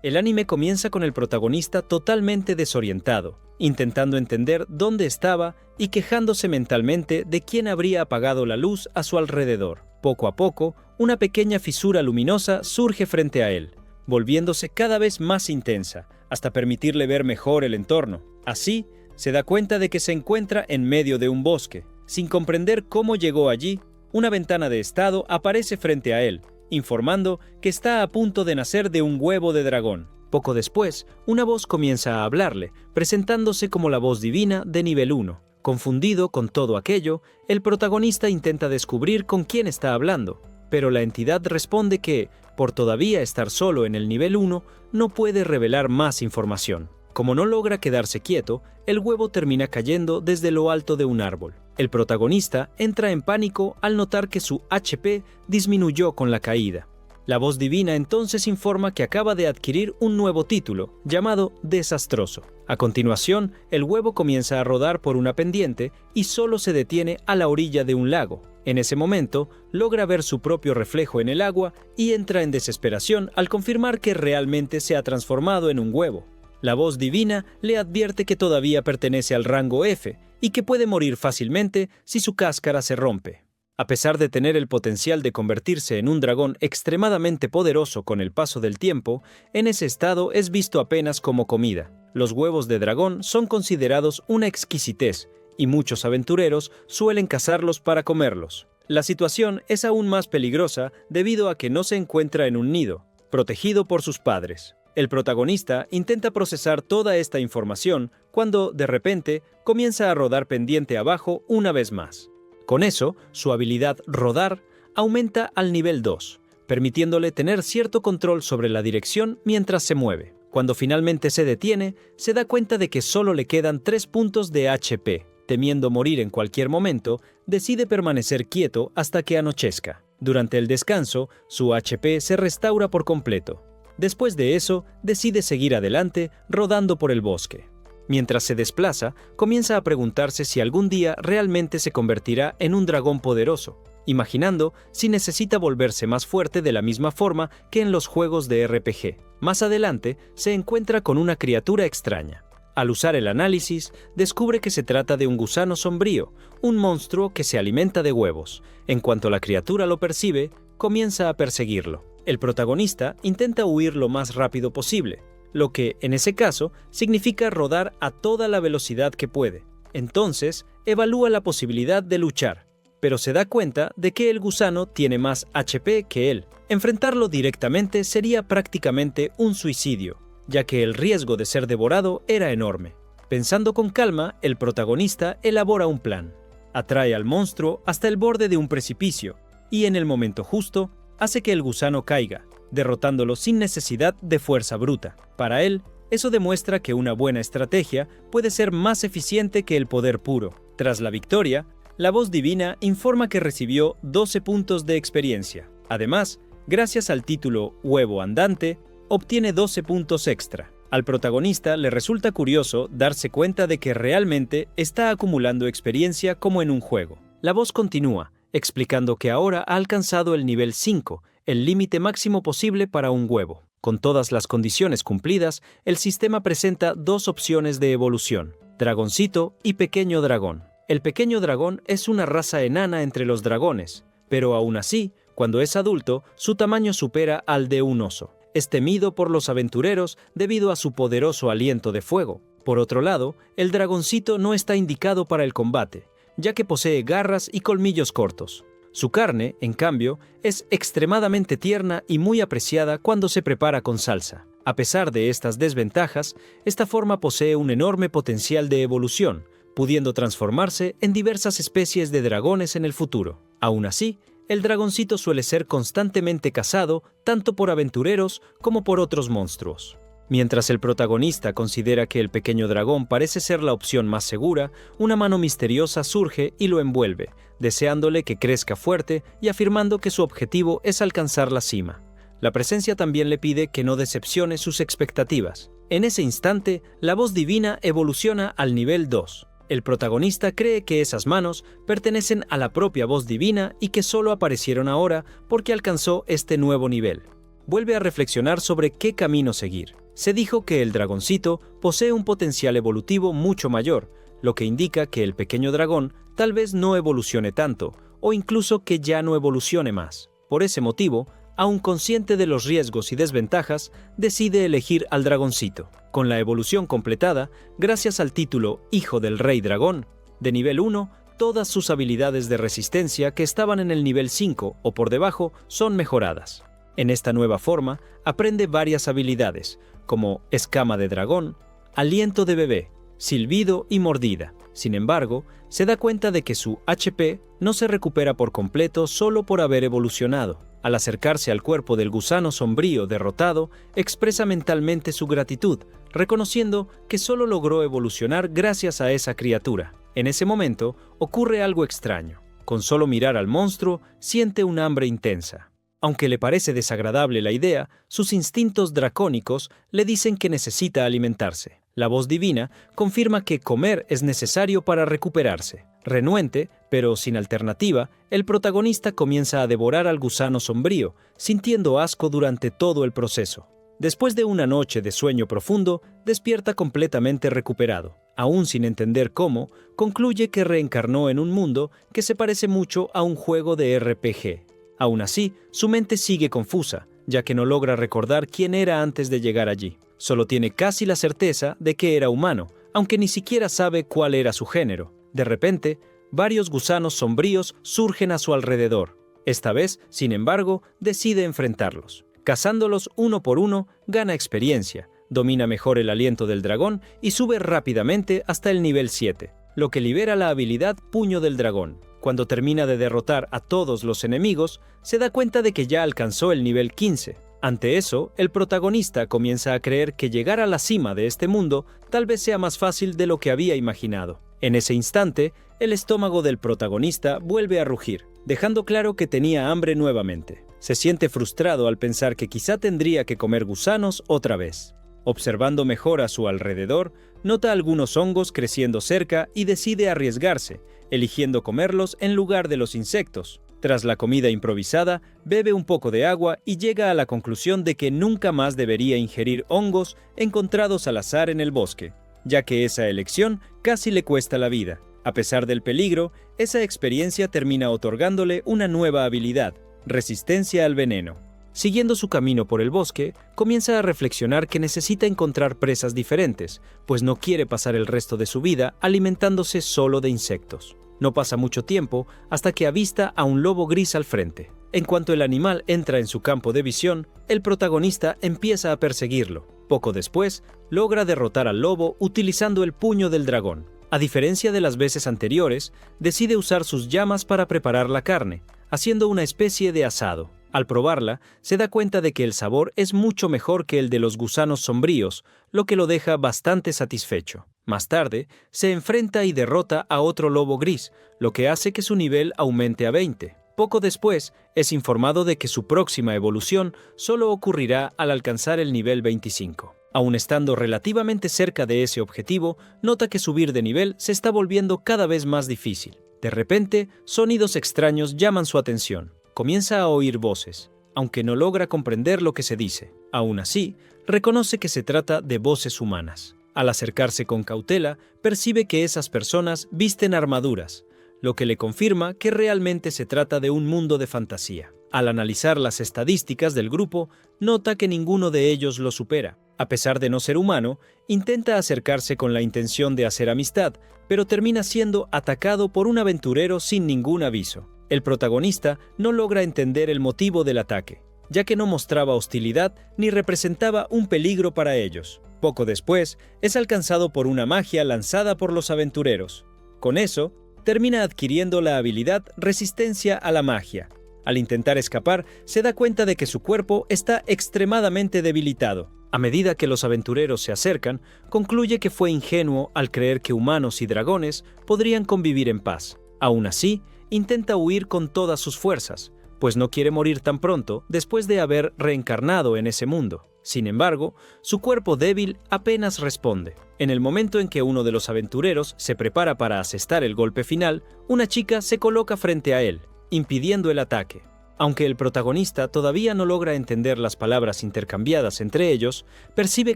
El anime comienza con el protagonista totalmente desorientado, intentando entender dónde estaba y quejándose mentalmente de quién habría apagado la luz a su alrededor. Poco a poco, una pequeña fisura luminosa surge frente a él, volviéndose cada vez más intensa, hasta permitirle ver mejor el entorno. Así, se da cuenta de que se encuentra en medio de un bosque. Sin comprender cómo llegó allí, una ventana de estado aparece frente a él, informando que está a punto de nacer de un huevo de dragón. Poco después, una voz comienza a hablarle, presentándose como la voz divina de nivel 1. Confundido con todo aquello, el protagonista intenta descubrir con quién está hablando, pero la entidad responde que, por todavía estar solo en el nivel 1, no puede revelar más información. Como no logra quedarse quieto, el huevo termina cayendo desde lo alto de un árbol. El protagonista entra en pánico al notar que su HP disminuyó con la caída. La voz divina entonces informa que acaba de adquirir un nuevo título, llamado Desastroso. A continuación, el huevo comienza a rodar por una pendiente y solo se detiene a la orilla de un lago. En ese momento, logra ver su propio reflejo en el agua y entra en desesperación al confirmar que realmente se ha transformado en un huevo. La voz divina le advierte que todavía pertenece al rango F y que puede morir fácilmente si su cáscara se rompe. A pesar de tener el potencial de convertirse en un dragón extremadamente poderoso con el paso del tiempo, en ese estado es visto apenas como comida. Los huevos de dragón son considerados una exquisitez y muchos aventureros suelen cazarlos para comerlos. La situación es aún más peligrosa debido a que no se encuentra en un nido, protegido por sus padres. El protagonista intenta procesar toda esta información cuando, de repente, comienza a rodar pendiente abajo una vez más. Con eso, su habilidad rodar aumenta al nivel 2, permitiéndole tener cierto control sobre la dirección mientras se mueve. Cuando finalmente se detiene, se da cuenta de que solo le quedan 3 puntos de HP. Temiendo morir en cualquier momento, decide permanecer quieto hasta que anochezca. Durante el descanso, su HP se restaura por completo. Después de eso, decide seguir adelante, rodando por el bosque. Mientras se desplaza, comienza a preguntarse si algún día realmente se convertirá en un dragón poderoso, imaginando si necesita volverse más fuerte de la misma forma que en los juegos de RPG. Más adelante, se encuentra con una criatura extraña. Al usar el análisis, descubre que se trata de un gusano sombrío, un monstruo que se alimenta de huevos. En cuanto la criatura lo percibe, comienza a perseguirlo. El protagonista intenta huir lo más rápido posible, lo que, en ese caso, significa rodar a toda la velocidad que puede. Entonces, evalúa la posibilidad de luchar, pero se da cuenta de que el gusano tiene más HP que él. Enfrentarlo directamente sería prácticamente un suicidio, ya que el riesgo de ser devorado era enorme. Pensando con calma, el protagonista elabora un plan. Atrae al monstruo hasta el borde de un precipicio, y en el momento justo, hace que el gusano caiga, derrotándolo sin necesidad de fuerza bruta. Para él, eso demuestra que una buena estrategia puede ser más eficiente que el poder puro. Tras la victoria, la voz divina informa que recibió 12 puntos de experiencia. Además, gracias al título Huevo Andante, obtiene 12 puntos extra. Al protagonista le resulta curioso darse cuenta de que realmente está acumulando experiencia como en un juego. La voz continúa, explicando que ahora ha alcanzado el nivel 5, el límite máximo posible para un huevo. Con todas las condiciones cumplidas, el sistema presenta 2 opciones de evolución, dragoncito y pequeño dragón. El pequeño dragón es una raza enana entre los dragones, pero aún así, cuando es adulto, su tamaño supera al de un oso. Es temido por los aventureros debido a su poderoso aliento de fuego. Por otro lado, el dragoncito no está indicado para el combate, ya que posee garras y colmillos cortos. Su carne, en cambio, es extremadamente tierna y muy apreciada cuando se prepara con salsa. A pesar de estas desventajas, esta forma posee un enorme potencial de evolución, pudiendo transformarse en diversas especies de dragones en el futuro. Aún así, el dragoncito suele ser constantemente cazado tanto por aventureros como por otros monstruos. Mientras el protagonista considera que el pequeño dragón parece ser la opción más segura, una mano misteriosa surge y lo envuelve, deseándole que crezca fuerte y afirmando que su objetivo es alcanzar la cima. La presencia también le pide que no decepcione sus expectativas. En ese instante, la voz divina evoluciona al nivel 2. El protagonista cree que esas manos pertenecen a la propia voz divina y que solo aparecieron ahora porque alcanzó este nuevo nivel. vuelve a reflexionar sobre qué camino seguir. Se dijo que el dragoncito posee un potencial evolutivo mucho mayor, lo que indica que el pequeño dragón tal vez no evolucione tanto, o incluso que ya no evolucione más. Por ese motivo, aun consciente de los riesgos y desventajas, decide elegir al dragoncito. Con la evolución completada, gracias al título Hijo del Rey Dragón, de nivel 1, todas sus habilidades de resistencia que estaban en el nivel 5 o por debajo son mejoradas. En esta nueva forma, aprende varias habilidades, como escama de dragón, aliento de bebé, silbido y mordida. Sin embargo, se da cuenta de que su HP no se recupera por completo solo por haber evolucionado. Al acercarse al cuerpo del gusano sombrío derrotado, expresa mentalmente su gratitud, reconociendo que solo logró evolucionar gracias a esa criatura. En ese momento, ocurre algo extraño. Con solo mirar al monstruo, siente un hambre intensa. Aunque le parece desagradable la idea, sus instintos dracónicos le dicen que necesita alimentarse. La voz divina confirma que comer es necesario para recuperarse. Renuente, pero sin alternativa, el protagonista comienza a devorar al gusano sombrío, sintiendo asco durante todo el proceso. Después de una noche de sueño profundo, despierta completamente recuperado. Aún sin entender cómo, concluye que reencarnó en un mundo que se parece mucho a un juego de RPG. Aún así, su mente sigue confusa, ya que no logra recordar quién era antes de llegar allí. Solo tiene casi la certeza de que era humano, aunque ni siquiera sabe cuál era su género. De repente, varios gusanos sombríos surgen a su alrededor. Esta vez, sin embargo, decide enfrentarlos. Cazándolos uno por uno, gana experiencia, domina mejor el aliento del dragón y sube rápidamente hasta el nivel 7, lo que libera la habilidad Puño del Dragón. Cuando termina de derrotar a todos los enemigos, se da cuenta de que ya alcanzó el nivel 15. Ante eso, el protagonista comienza a creer que llegar a la cima de este mundo tal vez sea más fácil de lo que había imaginado. En ese instante, el estómago del protagonista vuelve a rugir, dejando claro que tenía hambre nuevamente. Se siente frustrado al pensar que quizá tendría que comer gusanos otra vez. Observando mejor a su alrededor, nota algunos hongos creciendo cerca y decide arriesgarse, eligiendo comerlos en lugar de los insectos. Tras la comida improvisada, bebe un poco de agua y llega a la conclusión de que nunca más debería ingerir hongos encontrados al azar en el bosque, ya que esa elección casi le cuesta la vida. A pesar del peligro, esa experiencia termina otorgándole una nueva habilidad, resistencia al veneno. Siguiendo su camino por el bosque, comienza a reflexionar que necesita encontrar presas diferentes, pues no quiere pasar el resto de su vida alimentándose solo de insectos. No pasa mucho tiempo hasta que avista a un lobo gris al frente. En cuanto el animal entra en su campo de visión, el protagonista empieza a perseguirlo. Poco después, logra derrotar al lobo utilizando el puño del dragón. A diferencia de las veces anteriores, decide usar sus llamas para preparar la carne, haciendo una especie de asado. Al probarla, se da cuenta de que el sabor es mucho mejor que el de los gusanos sombríos, lo que lo deja bastante satisfecho. Más tarde, se enfrenta y derrota a otro lobo gris, lo que hace que su nivel aumente a 20. Poco después, es informado de que su próxima evolución solo ocurrirá al alcanzar el nivel 25. Aun estando relativamente cerca de ese objetivo, nota que subir de nivel se está volviendo cada vez más difícil. De repente, sonidos extraños llaman su atención. Comienza a oír voces, aunque no logra comprender lo que se dice. Aún así, reconoce que se trata de voces humanas. Al acercarse con cautela, percibe que esas personas visten armaduras, lo que le confirma que realmente se trata de un mundo de fantasía. Al analizar las estadísticas del grupo, nota que ninguno de ellos lo supera. A pesar de no ser humano, intenta acercarse con la intención de hacer amistad, pero termina siendo atacado por un aventurero sin ningún aviso. El protagonista no logra entender el motivo del ataque, ya que no mostraba hostilidad ni representaba un peligro para ellos. Poco después, es alcanzado por una magia lanzada por los aventureros. Con eso, termina adquiriendo la habilidad Resistencia a la Magia. Al intentar escapar, se da cuenta de que su cuerpo está extremadamente debilitado. A medida que los aventureros se acercan, concluye que fue ingenuo al creer que humanos y dragones podrían convivir en paz. Aún así, intenta huir con todas sus fuerzas, pues no quiere morir tan pronto después de haber reencarnado en ese mundo. Sin embargo, su cuerpo débil apenas responde. En el momento en que uno de los aventureros se prepara para asestar el golpe final, una chica se coloca frente a él, impidiendo el ataque. Aunque el protagonista todavía no logra entender las palabras intercambiadas entre ellos, percibe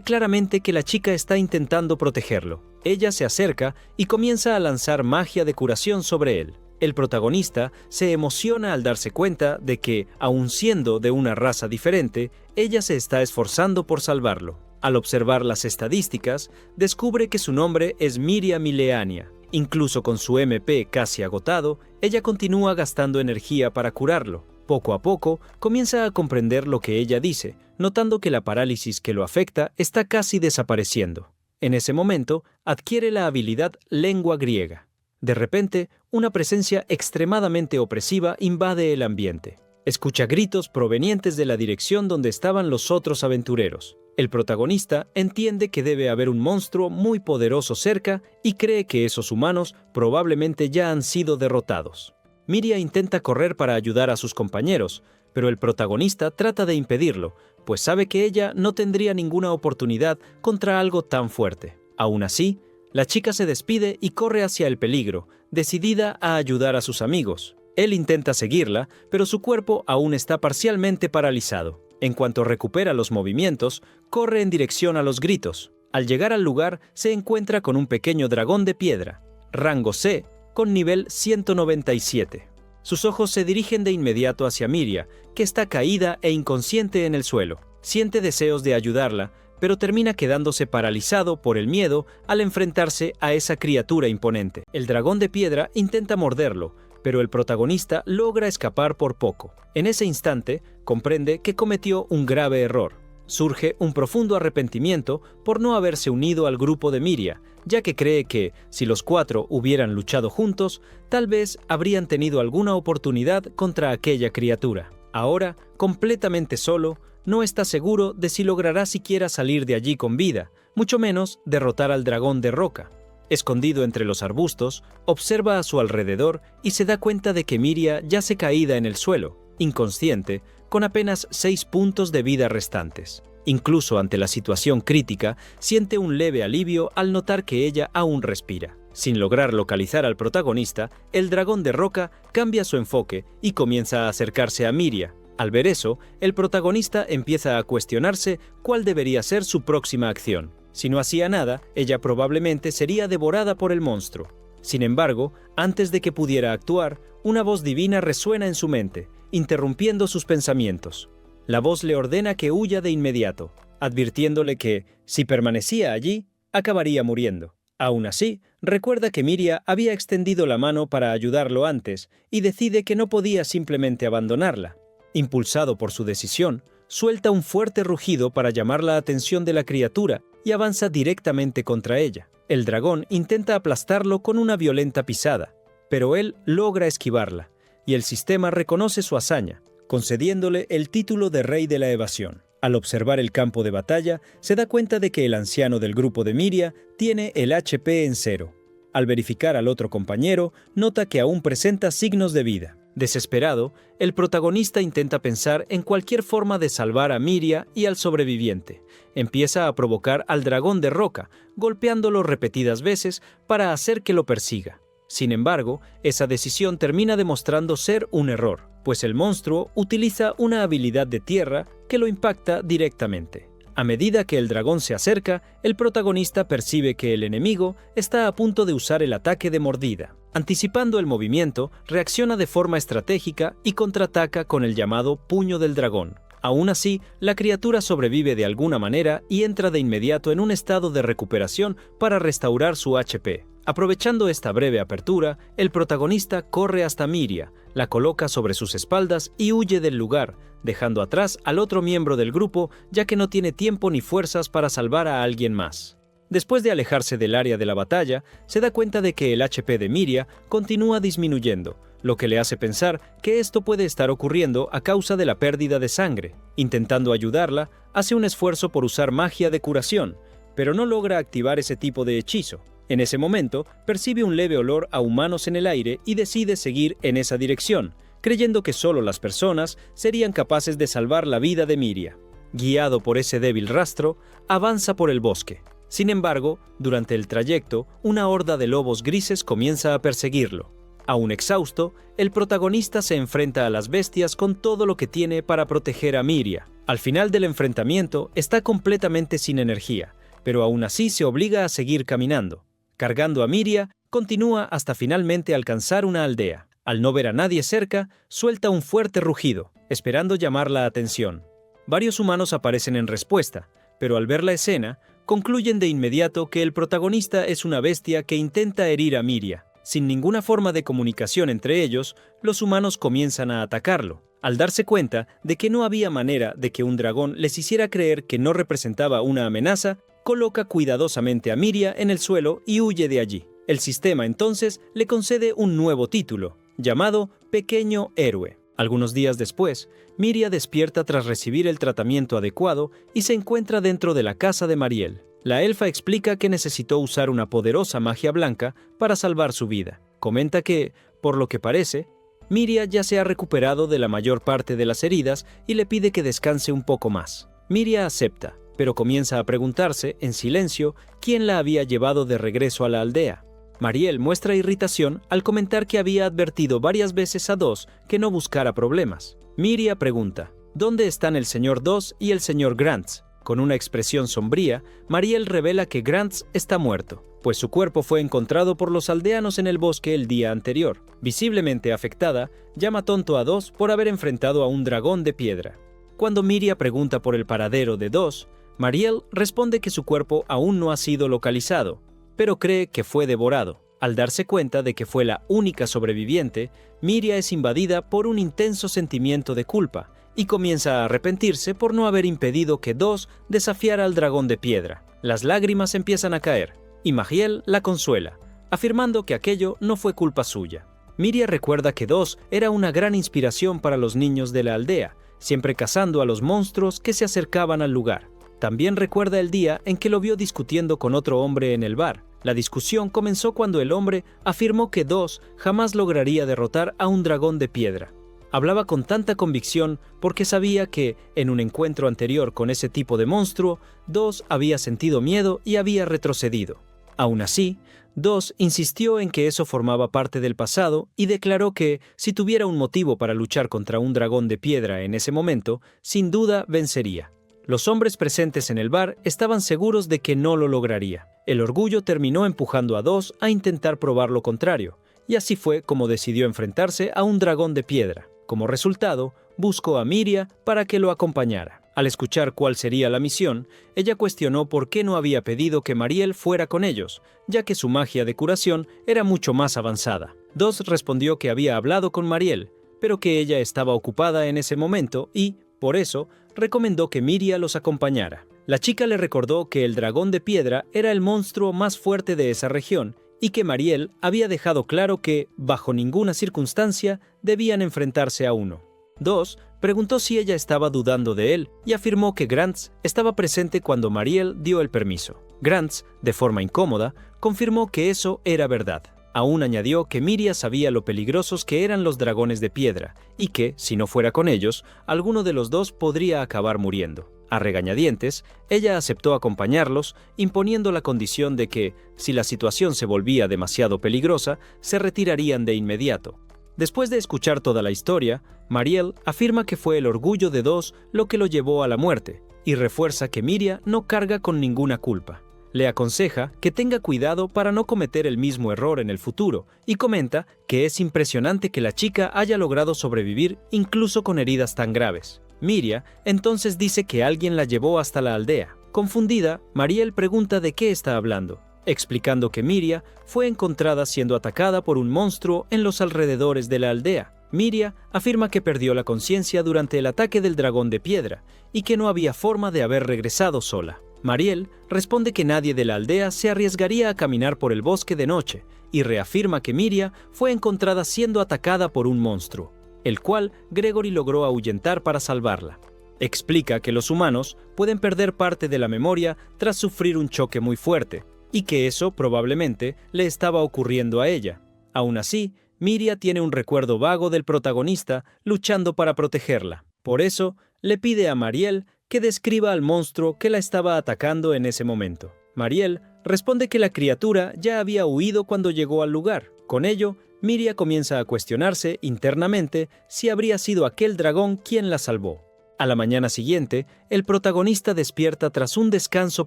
claramente que la chica está intentando protegerlo. Ella se acerca y comienza a lanzar magia de curación sobre él. El protagonista se emociona al darse cuenta de que, aun siendo de una raza diferente, ella se está esforzando por salvarlo. Al observar las estadísticas, descubre que su nombre es Miria Mileania. Incluso con su MP casi agotado, ella continúa gastando energía para curarlo. Poco a poco, comienza a comprender lo que ella dice, notando que la parálisis que lo afecta está casi desapareciendo. En ese momento, adquiere la habilidad Lengua Griega. De repente, una presencia extremadamente opresiva invade el ambiente. Escucha gritos provenientes de la dirección donde estaban los otros aventureros. El protagonista entiende que debe haber un monstruo muy poderoso cerca y cree que esos humanos probablemente ya han sido derrotados. Miria intenta correr para ayudar a sus compañeros, pero el protagonista trata de impedirlo, pues sabe que ella no tendría ninguna oportunidad contra algo tan fuerte. Aún así, la chica se despide y corre hacia el peligro, decidida a ayudar a sus amigos. Él intenta seguirla, pero su cuerpo aún está parcialmente paralizado. En cuanto recupera los movimientos, corre en dirección a los gritos. Al llegar al lugar, se encuentra con un pequeño dragón de piedra, rango C, con nivel 197. Sus ojos se dirigen de inmediato hacia Miria, que está caída e inconsciente en el suelo. Siente deseos de ayudarla, pero termina quedándose paralizado por el miedo al enfrentarse a esa criatura imponente. El dragón de piedra intenta morderlo, pero el protagonista logra escapar por poco. En ese instante, comprende que cometió un grave error. Surge un profundo arrepentimiento por no haberse unido al grupo de Miria, ya que cree que, si los cuatro hubieran luchado juntos, tal vez habrían tenido alguna oportunidad contra aquella criatura. Ahora, completamente solo, no está seguro de si logrará siquiera salir de allí con vida, mucho menos derrotar al dragón de roca. Escondido entre los arbustos, observa a su alrededor y se da cuenta de que Miria yace caída en el suelo, inconsciente, con apenas 6 puntos de vida restantes. Incluso ante la situación crítica, siente un leve alivio al notar que ella aún respira. Sin lograr localizar al protagonista, el dragón de roca cambia su enfoque y comienza a acercarse a Miria. Al ver eso, el protagonista empieza a cuestionarse cuál debería ser su próxima acción. Si no hacía nada, ella probablemente sería devorada por el monstruo. Sin embargo, antes de que pudiera actuar, una voz divina resuena en su mente, interrumpiendo sus pensamientos. La voz le ordena que huya de inmediato, advirtiéndole que, si permanecía allí, acabaría muriendo. Aún así, recuerda que Miria había extendido la mano para ayudarlo antes y decide que no podía simplemente abandonarla. Impulsado por su decisión, suelta un fuerte rugido para llamar la atención de la criatura y avanza directamente contra ella. El dragón intenta aplastarlo con una violenta pisada, pero él logra esquivarla, y el sistema reconoce su hazaña, concediéndole el título de Rey de la Evasión. Al observar el campo de batalla, se da cuenta de que el anciano del grupo de Miria tiene el HP en 0. Al verificar al otro compañero, nota que aún presenta signos de vida. Desesperado, el protagonista intenta pensar en cualquier forma de salvar a Miria y al sobreviviente. Empieza a provocar al dragón de roca, golpeándolo repetidas veces para hacer que lo persiga. Sin embargo, esa decisión termina demostrando ser un error, pues el monstruo utiliza una habilidad de tierra que lo impacta directamente. A medida que el dragón se acerca, el protagonista percibe que el enemigo está a punto de usar el ataque de mordida. Anticipando el movimiento, reacciona de forma estratégica y contraataca con el llamado Puño del Dragón. Aún así, la criatura sobrevive de alguna manera y entra de inmediato en un estado de recuperación para restaurar su HP. Aprovechando esta breve apertura, el protagonista corre hasta Miria, la coloca sobre sus espaldas y huye del lugar, dejando atrás al otro miembro del grupo, ya que no tiene tiempo ni fuerzas para salvar a alguien más. Después de alejarse del área de la batalla, se da cuenta de que el HP de Miria continúa disminuyendo, lo que le hace pensar que esto puede estar ocurriendo a causa de la pérdida de sangre. Intentando ayudarla, hace un esfuerzo por usar magia de curación, pero no logra activar ese tipo de hechizo. En ese momento, percibe un leve olor a humanos en el aire y decide seguir en esa dirección, creyendo que solo las personas serían capaces de salvar la vida de Miria. Guiado por ese débil rastro, avanza por el bosque. Sin embargo, durante el trayecto, una horda de lobos grises comienza a perseguirlo. Aún exhausto, el protagonista se enfrenta a las bestias con todo lo que tiene para proteger a Miria. Al final del enfrentamiento está completamente sin energía, pero aún así se obliga a seguir caminando. Cargando a Miria, continúa hasta finalmente alcanzar una aldea. Al no ver a nadie cerca, suelta un fuerte rugido, esperando llamar la atención. Varios humanos aparecen en respuesta, pero al ver la escena, concluyen de inmediato que el protagonista es una bestia que intenta herir a Miria. Sin ninguna forma de comunicación entre ellos, los humanos comienzan a atacarlo. Al darse cuenta de que no había manera de que un dragón les hiciera creer que no representaba una amenaza, coloca cuidadosamente a Miria en el suelo y huye de allí. El sistema entonces le concede un nuevo título, llamado Pequeño Héroe. Algunos días después, Miria despierta tras recibir el tratamiento adecuado y se encuentra dentro de la casa de Mariel. La elfa explica que necesitó usar una poderosa magia blanca para salvar su vida. Comenta que, por lo que parece, Miria ya se ha recuperado de la mayor parte de las heridas y le pide que descanse un poco más. Miria acepta, pero comienza a preguntarse, en silencio, quién la había llevado de regreso a la aldea. Mariel muestra irritación al comentar que había advertido varias veces a Dos que no buscara problemas. Miria pregunta, ¿dónde están el señor Dos y el señor Grants? Con una expresión sombría, Mariel revela que Grants está muerto, pues su cuerpo fue encontrado por los aldeanos en el bosque el día anterior. Visiblemente afectada, llama tonto a Dos por haber enfrentado a un dragón de piedra. Cuando Miria pregunta por el paradero de Dos, Mariel responde que su cuerpo aún no ha sido localizado, pero cree que fue devorado. Al darse cuenta de que fue la única sobreviviente, Miria es invadida por un intenso sentimiento de culpa y comienza a arrepentirse por no haber impedido que Dos desafiara al dragón de piedra. Las lágrimas empiezan a caer y Magiel la consuela, afirmando que aquello no fue culpa suya. Miria recuerda que Dos era una gran inspiración para los niños de la aldea, siempre cazando a los monstruos que se acercaban al lugar. También recuerda el día en que lo vio discutiendo con otro hombre en el bar. La discusión comenzó cuando el hombre afirmó que Dos jamás lograría derrotar a un dragón de piedra. Hablaba con tanta convicción porque sabía que, en un encuentro anterior con ese tipo de monstruo, Dos había sentido miedo y había retrocedido. Aún así, Dos insistió en que eso formaba parte del pasado y declaró que, si tuviera un motivo para luchar contra un dragón de piedra en ese momento, sin duda vencería. Los hombres presentes en el bar estaban seguros de que no lo lograría. El orgullo terminó empujando a Dos a intentar probar lo contrario, y así fue como decidió enfrentarse a un dragón de piedra. Como resultado, buscó a Miria para que lo acompañara. Al escuchar cuál sería la misión, ella cuestionó por qué no había pedido que Mariel fuera con ellos, ya que su magia de curación era mucho más avanzada. Dos respondió que había hablado con Mariel, pero que ella estaba ocupada en ese momento y, por eso, recomendó que Miria los acompañara. La chica le recordó que el dragón de piedra era el monstruo más fuerte de esa región y que Mariel había dejado claro que, bajo ninguna circunstancia, debían enfrentarse a uno. Dos preguntó si ella estaba dudando de él y afirmó que Grants estaba presente cuando Mariel dio el permiso. Grants, de forma incómoda, confirmó que eso era verdad. Aún añadió que Miria sabía lo peligrosos que eran los dragones de piedra y que, si no fuera con ellos, alguno de los dos podría acabar muriendo. A regañadientes, ella aceptó acompañarlos, imponiendo la condición de que, si la situación se volvía demasiado peligrosa, se retirarían de inmediato. Después de escuchar toda la historia, Mariel afirma que fue el orgullo de Dos lo que lo llevó a la muerte y refuerza que Miria no carga con ninguna culpa. Le aconseja que tenga cuidado para no cometer el mismo error en el futuro y comenta que es impresionante que la chica haya logrado sobrevivir incluso con heridas tan graves. Miria entonces dice que alguien la llevó hasta la aldea. Confundida, Mariel pregunta de qué está hablando, explicando que Miria fue encontrada siendo atacada por un monstruo en los alrededores de la aldea. Miria afirma que perdió la conciencia durante el ataque del dragón de piedra y que no había forma de haber regresado sola. Mariel responde que nadie de la aldea se arriesgaría a caminar por el bosque de noche y reafirma que Miria fue encontrada siendo atacada por un monstruo, el cual Gregory logró ahuyentar para salvarla. Explica que los humanos pueden perder parte de la memoria tras sufrir un choque muy fuerte, y que eso probablemente le estaba ocurriendo a ella. Aún así, Miria tiene un recuerdo vago del protagonista luchando para protegerla. Por eso, le pide a Mariel que describa al monstruo que la estaba atacando en ese momento. Mariel responde que la criatura ya había huido cuando llegó al lugar. Con ello, Miria comienza a cuestionarse internamente si habría sido aquel dragón quien la salvó. A la mañana siguiente, el protagonista despierta tras un descanso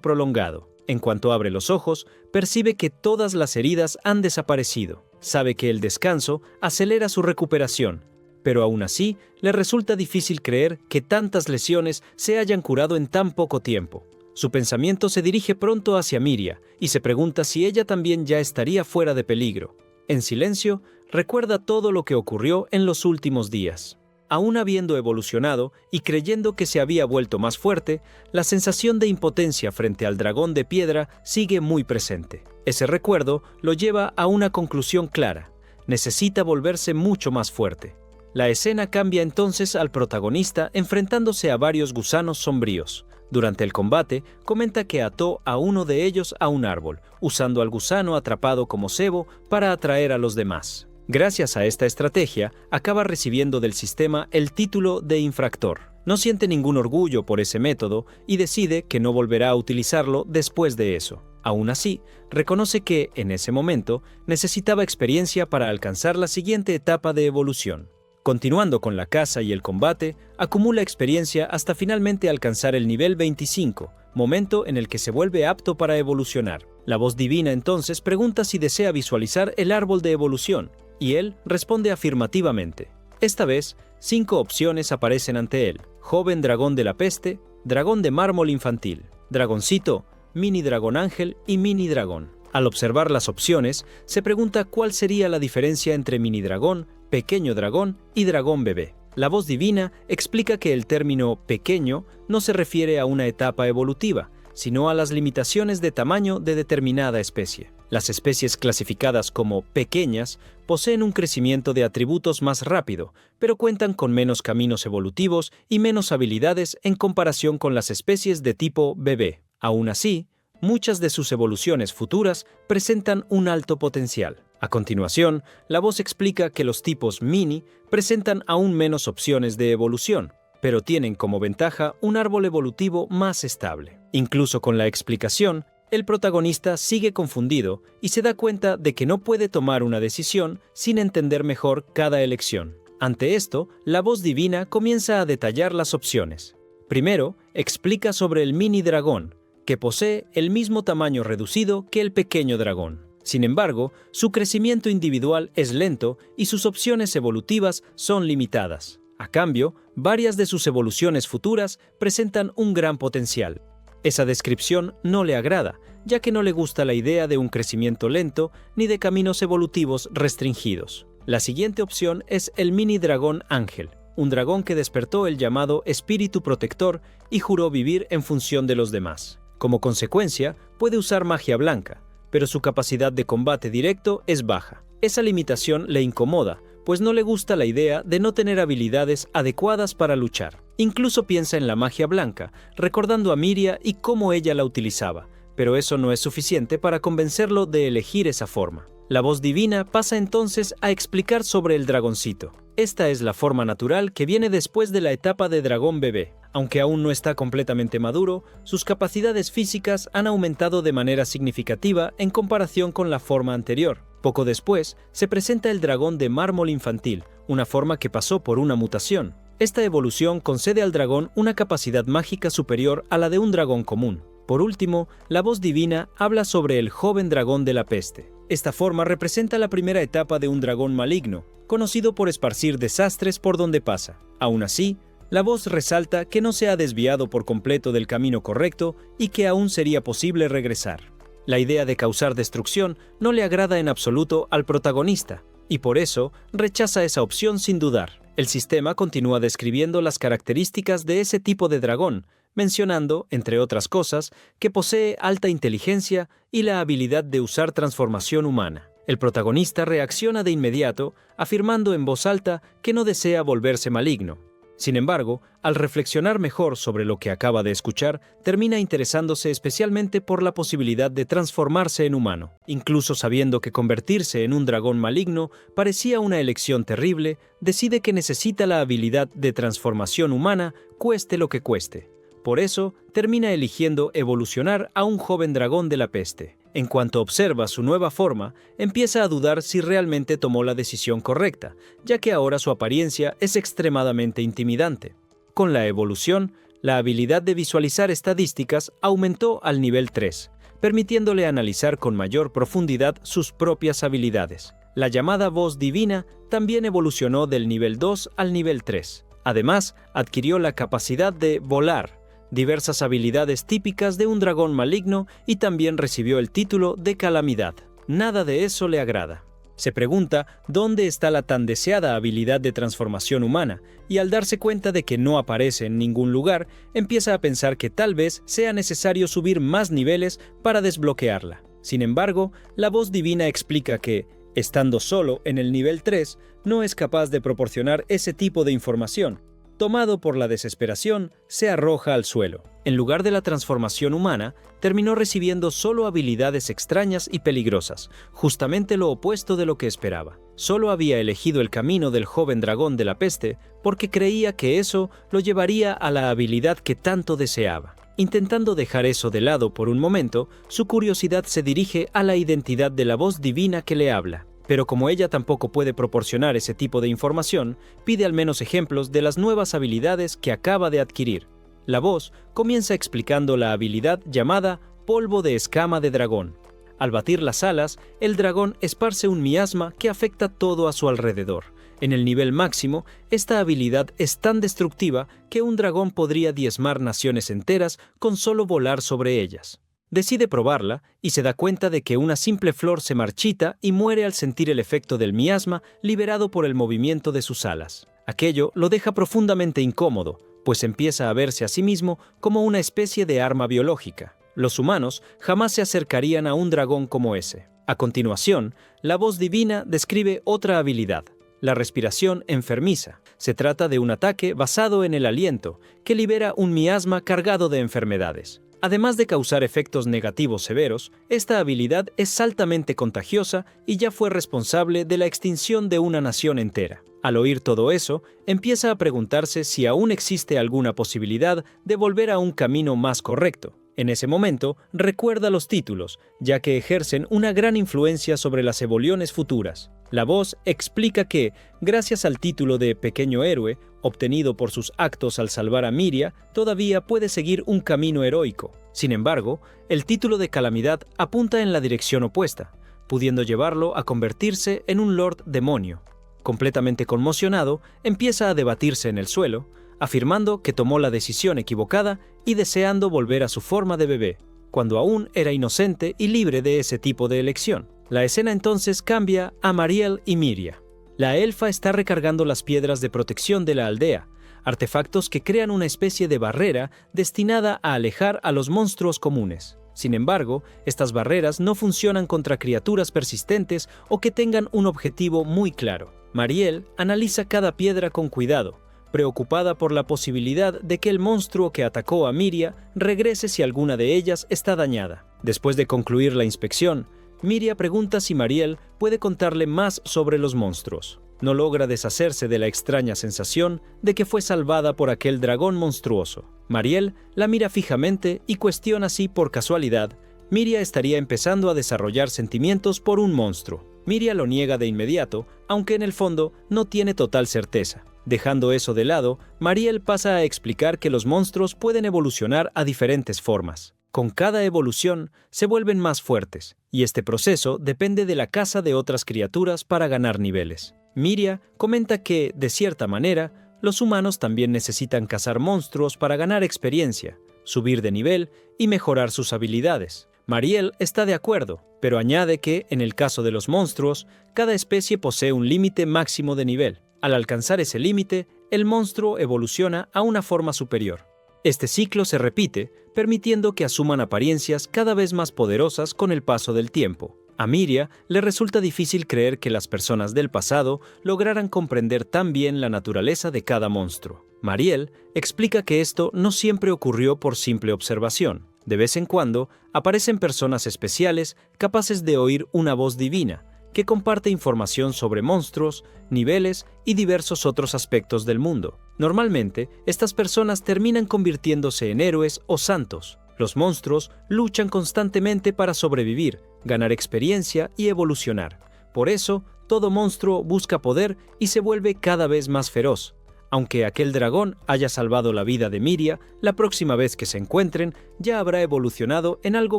prolongado. En cuanto abre los ojos, percibe que todas las heridas han desaparecido. Sabe que el descanso acelera su recuperación, pero aún así le resulta difícil creer que tantas lesiones se hayan curado en tan poco tiempo. Su pensamiento se dirige pronto hacia Miria y se pregunta si ella también ya estaría fuera de peligro. En silencio, recuerda todo lo que ocurrió en los últimos días. Aún habiendo evolucionado y creyendo que se había vuelto más fuerte, la sensación de impotencia frente al dragón de piedra sigue muy presente. Ese recuerdo lo lleva a una conclusión clara: necesita volverse mucho más fuerte. La escena cambia entonces al protagonista enfrentándose a varios gusanos sombríos. Durante el combate, comenta que ató a uno de ellos a un árbol, usando al gusano atrapado como cebo para atraer a los demás. Gracias a esta estrategia, acaba recibiendo del sistema el título de infractor. No siente ningún orgullo por ese método y decide que no volverá a utilizarlo después de eso. Aún así, reconoce que, en ese momento, necesitaba experiencia para alcanzar la siguiente etapa de evolución. Continuando con la caza y el combate, acumula experiencia hasta finalmente alcanzar el nivel 25, momento en el que se vuelve apto para evolucionar. La voz divina entonces pregunta si desea visualizar el árbol de evolución, y él responde afirmativamente. Esta vez, 5 opciones aparecen ante él: joven dragón de la peste, dragón de mármol infantil, dragoncito, mini dragón ángel y mini dragón. Al observar las opciones, se pregunta cuál sería la diferencia entre mini dragón, pequeño dragón y dragón bebé. La voz divina explica que el término pequeño no se refiere a una etapa evolutiva, sino a las limitaciones de tamaño de determinada especie. Las especies clasificadas como pequeñas poseen un crecimiento de atributos más rápido, pero cuentan con menos caminos evolutivos y menos habilidades en comparación con las especies de tipo bebé. Aún así, muchas de sus evoluciones futuras presentan un alto potencial. A continuación, la voz explica que los tipos mini presentan aún menos opciones de evolución, pero tienen como ventaja un árbol evolutivo más estable. Incluso con la explicación, el protagonista sigue confundido y se da cuenta de que no puede tomar una decisión sin entender mejor cada elección. Ante esto, la voz divina comienza a detallar las opciones. Primero, explica sobre el mini dragón, que posee el mismo tamaño reducido que el pequeño dragón. Sin embargo, su crecimiento individual es lento y sus opciones evolutivas son limitadas. A cambio, varias de sus evoluciones futuras presentan un gran potencial. Esa descripción no le agrada, ya que no le gusta la idea de un crecimiento lento ni de caminos evolutivos restringidos. La siguiente opción es el mini dragón ángel, un dragón que despertó el llamado espíritu protector y juró vivir en función de los demás. Como consecuencia, puede usar magia blanca, pero su capacidad de combate directo es baja. Esa limitación le incomoda, pues no le gusta la idea de no tener habilidades adecuadas para luchar. Incluso piensa en la magia blanca, recordando a Miria y cómo ella la utilizaba, pero eso no es suficiente para convencerlo de elegir esa forma. La voz divina pasa entonces a explicar sobre el dragoncito. Esta es la forma natural que viene después de la etapa de dragón bebé. Aunque aún no está completamente maduro, sus capacidades físicas han aumentado de manera significativa en comparación con la forma anterior. Poco después, se presenta el dragón de mármol infantil, una forma que pasó por una mutación. Esta evolución concede al dragón una capacidad mágica superior a la de un dragón común. Por último, la voz divina habla sobre el joven dragón de la peste. Esta forma representa la primera etapa de un dragón maligno, conocido por esparcir desastres por donde pasa. Aún así, la voz resalta que no se ha desviado por completo del camino correcto y que aún sería posible regresar. La idea de causar destrucción no le agrada en absoluto al protagonista, y por eso rechaza esa opción sin dudar. El sistema continúa describiendo las características de ese tipo de dragón, mencionando, entre otras cosas, que posee alta inteligencia y la habilidad de usar transformación humana. El protagonista reacciona de inmediato, afirmando en voz alta que no desea volverse maligno. Sin embargo, al reflexionar mejor sobre lo que acaba de escuchar, termina interesándose especialmente por la posibilidad de transformarse en humano. Incluso sabiendo que convertirse en un dragón maligno parecía una elección terrible, decide que necesita la habilidad de transformación humana, cueste lo que cueste. Por eso, termina eligiendo evolucionar a un joven dragón de la peste. En cuanto observa su nueva forma, empieza a dudar si realmente tomó la decisión correcta, ya que ahora su apariencia es extremadamente intimidante. Con la evolución, la habilidad de visualizar estadísticas aumentó al nivel 3, permitiéndole analizar con mayor profundidad sus propias habilidades. La llamada voz divina también evolucionó del nivel 2 al nivel 3. Además, adquirió la capacidad de volar, diversas habilidades típicas de un dragón maligno y también recibió el título de calamidad. Nada de eso le agrada. Se pregunta dónde está la tan deseada habilidad de transformación humana y al darse cuenta de que no aparece en ningún lugar, empieza a pensar que tal vez sea necesario subir más niveles para desbloquearla. Sin embargo, la voz divina explica que, estando solo en el nivel 3, no es capaz de proporcionar ese tipo de información. Tomado por la desesperación, se arroja al suelo. En lugar de la transformación humana, terminó recibiendo solo habilidades extrañas y peligrosas, justamente lo opuesto de lo que esperaba. Solo había elegido el camino del joven dragón de la peste porque creía que eso lo llevaría a la habilidad que tanto deseaba. Intentando dejar eso de lado por un momento, su curiosidad se dirige a la identidad de la voz divina que le habla. Pero como ella tampoco puede proporcionar ese tipo de información, pide al menos ejemplos de las nuevas habilidades que acaba de adquirir. La voz comienza explicando la habilidad llamada polvo de escama de dragón. Al batir las alas, el dragón esparce un miasma que afecta todo a su alrededor. En el nivel máximo, esta habilidad es tan destructiva que un dragón podría diezmar naciones enteras con solo volar sobre ellas. Decide probarla y se da cuenta de que una simple flor se marchita y muere al sentir el efecto del miasma liberado por el movimiento de sus alas. Aquello lo deja profundamente incómodo, pues empieza a verse a sí mismo como una especie de arma biológica. Los humanos jamás se acercarían a un dragón como ese. A continuación, la voz divina describe otra habilidad, la respiración enfermiza. Se trata de un ataque basado en el aliento, que libera un miasma cargado de enfermedades. Además de causar efectos negativos severos, esta habilidad es altamente contagiosa y ya fue responsable de la extinción de una nación entera. Al oír todo eso, empieza a preguntarse si aún existe alguna posibilidad de volver a un camino más correcto. En ese momento, recuerda los títulos, ya que ejercen una gran influencia sobre las evoluciones futuras. La voz explica que, gracias al título de Pequeño Héroe, obtenido por sus actos al salvar a Miria, todavía puede seguir un camino heroico. Sin embargo, el título de Calamidad apunta en la dirección opuesta, pudiendo llevarlo a convertirse en un Lord Demonio. Completamente conmocionado, empieza a debatirse en el suelo, afirmando que tomó la decisión equivocada y deseando volver a su forma de bebé, cuando aún era inocente y libre de ese tipo de elección. La escena entonces cambia a Mariel y Miria. La elfa está recargando las piedras de protección de la aldea, artefactos que crean una especie de barrera destinada a alejar a los monstruos comunes. Sin embargo, estas barreras no funcionan contra criaturas persistentes o que tengan un objetivo muy claro. Mariel analiza cada piedra con cuidado, preocupada por la posibilidad de que el monstruo que atacó a Miria regrese si alguna de ellas está dañada. Después de concluir la inspección, Miria pregunta si Mariel puede contarle más sobre los monstruos. No logra deshacerse de la extraña sensación de que fue salvada por aquel dragón monstruoso. Mariel la mira fijamente y cuestiona si, por casualidad, Miria estaría empezando a desarrollar sentimientos por un monstruo. Miria lo niega de inmediato, aunque en el fondo no tiene total certeza. Dejando eso de lado, Mariel pasa a explicar que los monstruos pueden evolucionar a diferentes formas. Con cada evolución, se vuelven más fuertes, y este proceso depende de la caza de otras criaturas para ganar niveles. Miria comenta que, de cierta manera, los humanos también necesitan cazar monstruos para ganar experiencia, subir de nivel y mejorar sus habilidades. Mariel está de acuerdo, pero añade que, en el caso de los monstruos, cada especie posee un límite máximo de nivel. Al alcanzar ese límite, el monstruo evoluciona a una forma superior. Este ciclo se repite, permitiendo que asuman apariencias cada vez más poderosas con el paso del tiempo. A Miria le resulta difícil creer que las personas del pasado lograran comprender tan bien la naturaleza de cada monstruo. Mariel explica que esto no siempre ocurrió por simple observación. De vez en cuando aparecen personas especiales capaces de oír una voz divina, que comparte información sobre monstruos, niveles y diversos otros aspectos del mundo. Normalmente, estas personas terminan convirtiéndose en héroes o santos, Los monstruos luchan constantemente para sobrevivir, ganar experiencia y evolucionar. Por eso, todo monstruo busca poder y se vuelve cada vez más feroz. Aunque aquel dragón haya salvado la vida de Miria, la próxima vez que se encuentren ya habrá evolucionado en algo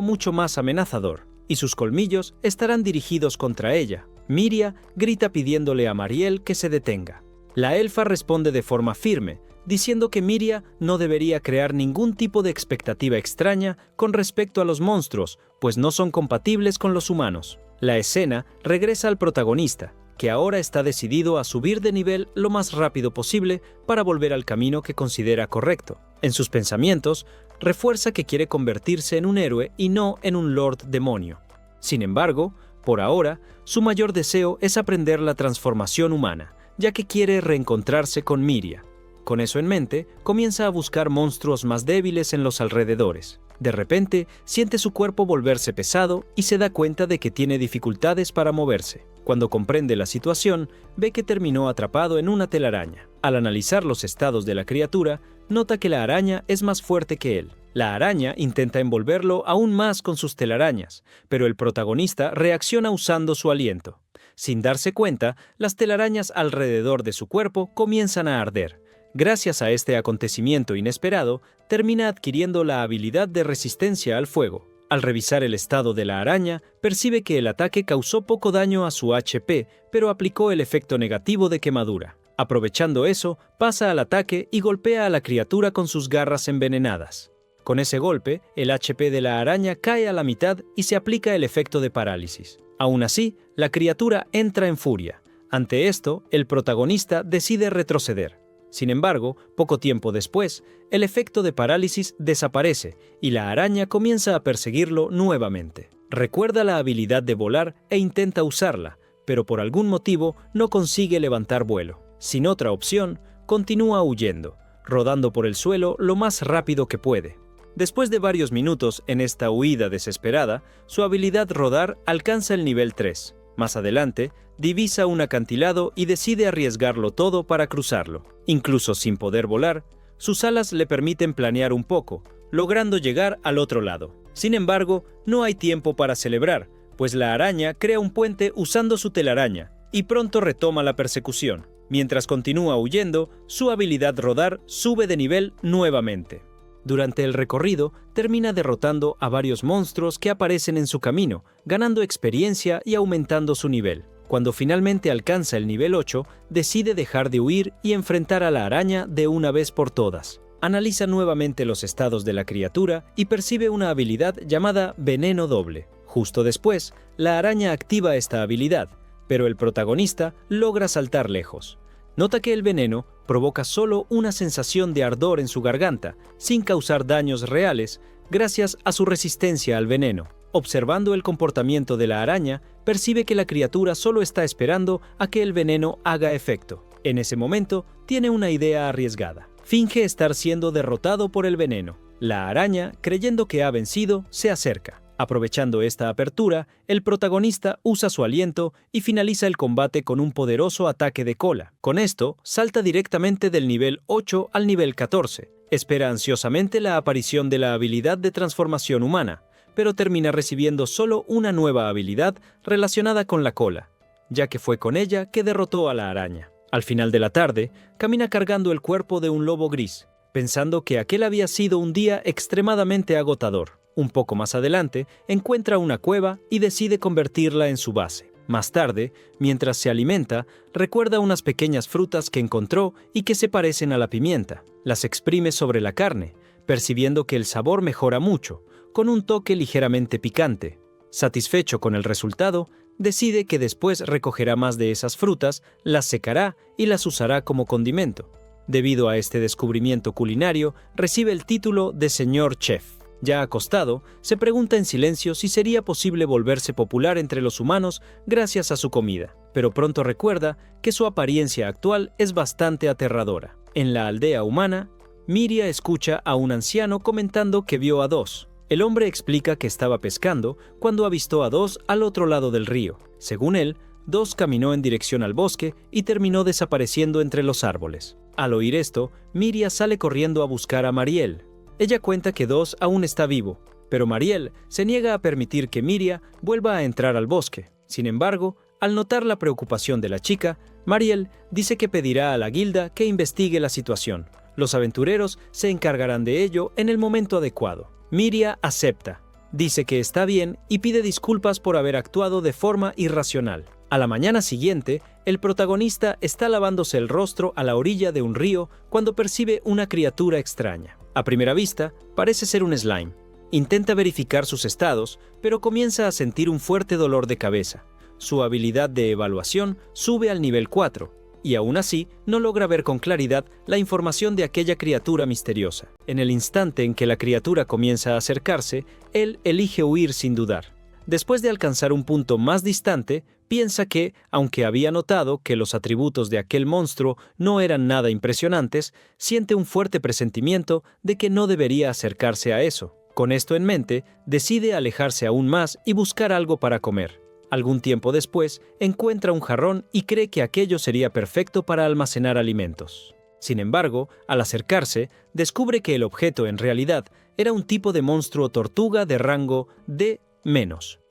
mucho más amenazador, y sus colmillos estarán dirigidos contra ella. Miria grita pidiéndole a Mariel que se detenga. La elfa responde de forma firme, diciendo que Miria no debería crear ningún tipo de expectativa extraña con respecto a los monstruos, pues no son compatibles con los humanos. La escena regresa al protagonista, que ahora está decidido a subir de nivel lo más rápido posible para volver al camino que considera correcto. En sus pensamientos, refuerza que quiere convertirse en un héroe y no en un Lord Demonio. Sin embargo, por ahora, su mayor deseo es aprender la transformación humana, ya que quiere reencontrarse con Miria. Con eso en mente, comienza a buscar monstruos más débiles en los alrededores. De repente, siente su cuerpo volverse pesado y se da cuenta de que tiene dificultades para moverse. Cuando comprende la situación, ve que terminó atrapado en una telaraña. Al analizar los estados de la criatura, nota que la araña es más fuerte que él. La araña intenta envolverlo aún más con sus telarañas, pero el protagonista reacciona usando su aliento. Sin darse cuenta, las telarañas alrededor de su cuerpo comienzan a arder. Gracias a este acontecimiento inesperado, termina adquiriendo la habilidad de resistencia al fuego. Al revisar el estado de la araña, percibe que el ataque causó poco daño a su HP, pero aplicó el efecto negativo de quemadura. Aprovechando eso, pasa al ataque y golpea a la criatura con sus garras envenenadas. Con ese golpe, el HP de la araña cae a la mitad y se aplica el efecto de parálisis. Aún así, la criatura entra en furia. Ante esto, el protagonista decide retroceder. Sin embargo, poco tiempo después, el efecto de parálisis desaparece y la araña comienza a perseguirlo nuevamente. Recuerda la habilidad de volar e intenta usarla, pero por algún motivo no consigue levantar vuelo. Sin otra opción, continúa huyendo, rodando por el suelo lo más rápido que puede. Después de varios minutos en esta huida desesperada, su habilidad rodar alcanza el nivel 3. Más adelante, divisa un acantilado y decide arriesgarlo todo para cruzarlo. Incluso sin poder volar, sus alas le permiten planear un poco, logrando llegar al otro lado. Sin embargo, no hay tiempo para celebrar, pues la araña crea un puente usando su telaraña y pronto retoma la persecución. Mientras continúa huyendo, su habilidad rodar sube de nivel nuevamente. Durante el recorrido, termina derrotando a varios monstruos que aparecen en su camino, ganando experiencia y aumentando su nivel. Cuando finalmente alcanza el nivel 8, decide dejar de huir y enfrentar a la araña de una vez por todas. Analiza nuevamente los estados de la criatura y percibe una habilidad llamada Veneno Doble. Justo después, la araña activa esta habilidad, pero el protagonista logra saltar lejos. Nota que el veneno provoca solo una sensación de ardor en su garganta, sin causar daños reales, gracias a su resistencia al veneno. Observando el comportamiento de la araña, percibe que la criatura solo está esperando a que el veneno haga efecto. En ese momento, tiene una idea arriesgada. Finge estar siendo derrotado por el veneno. La araña, creyendo que ha vencido, se acerca. Aprovechando esta apertura, el protagonista usa su aliento y finaliza el combate con un poderoso ataque de cola. Con esto, salta directamente del nivel 8 al nivel 14. Espera ansiosamente la aparición de la habilidad de transformación humana, pero termina recibiendo solo una nueva habilidad relacionada con la cola, ya que fue con ella que derrotó a la araña. Al final de la tarde, camina cargando el cuerpo de un lobo gris, pensando que aquel había sido un día extremadamente agotador. Un poco más adelante, encuentra una cueva y decide convertirla en su base. Más tarde, mientras se alimenta, recuerda unas pequeñas frutas que encontró y que se parecen a la pimienta. Las exprime sobre la carne, percibiendo que el sabor mejora mucho, con un toque ligeramente picante. Satisfecho con el resultado, decide que después recogerá más de esas frutas, las secará y las usará como condimento. Debido a este descubrimiento culinario, recibe el título de señor chef. Ya acostado, se pregunta en silencio si sería posible volverse popular entre los humanos gracias a su comida, pero pronto recuerda que su apariencia actual es bastante aterradora. En la aldea humana, Miria escucha a un anciano comentando que vio a Dos. El hombre explica que estaba pescando cuando avistó a Dos al otro lado del río. Según él, Dos caminó en dirección al bosque y terminó desapareciendo entre los árboles. Al oír esto, Miria sale corriendo a buscar a Mariel. Ella cuenta que Dos aún está vivo, pero Mariel se niega a permitir que Miria vuelva a entrar al bosque. Sin embargo, al notar la preocupación de la chica, Mariel dice que pedirá a la guilda que investigue la situación. Los aventureros se encargarán de ello en el momento adecuado. Miria acepta, dice que está bien y pide disculpas por haber actuado de forma irracional. A la mañana siguiente, el protagonista está lavándose el rostro a la orilla de un río cuando percibe una criatura extraña. A primera vista, parece ser un slime. Intenta verificar sus estados, pero comienza a sentir un fuerte dolor de cabeza. Su habilidad de evaluación sube al nivel 4, y aún así no logra ver con claridad la información de aquella criatura misteriosa. En el instante en que la criatura comienza a acercarse, él elige huir sin dudar. Después de alcanzar un punto más distante, piensa que, aunque había notado que los atributos de aquel monstruo no eran nada impresionantes, siente un fuerte presentimiento de que no debería acercarse a eso. Con esto en mente, decide alejarse aún más y buscar algo para comer. Algún tiempo después, encuentra un jarrón y cree que aquello sería perfecto para almacenar alimentos. Sin embargo, al acercarse, descubre que el objeto en realidad era un tipo de monstruo tortuga de rango D-.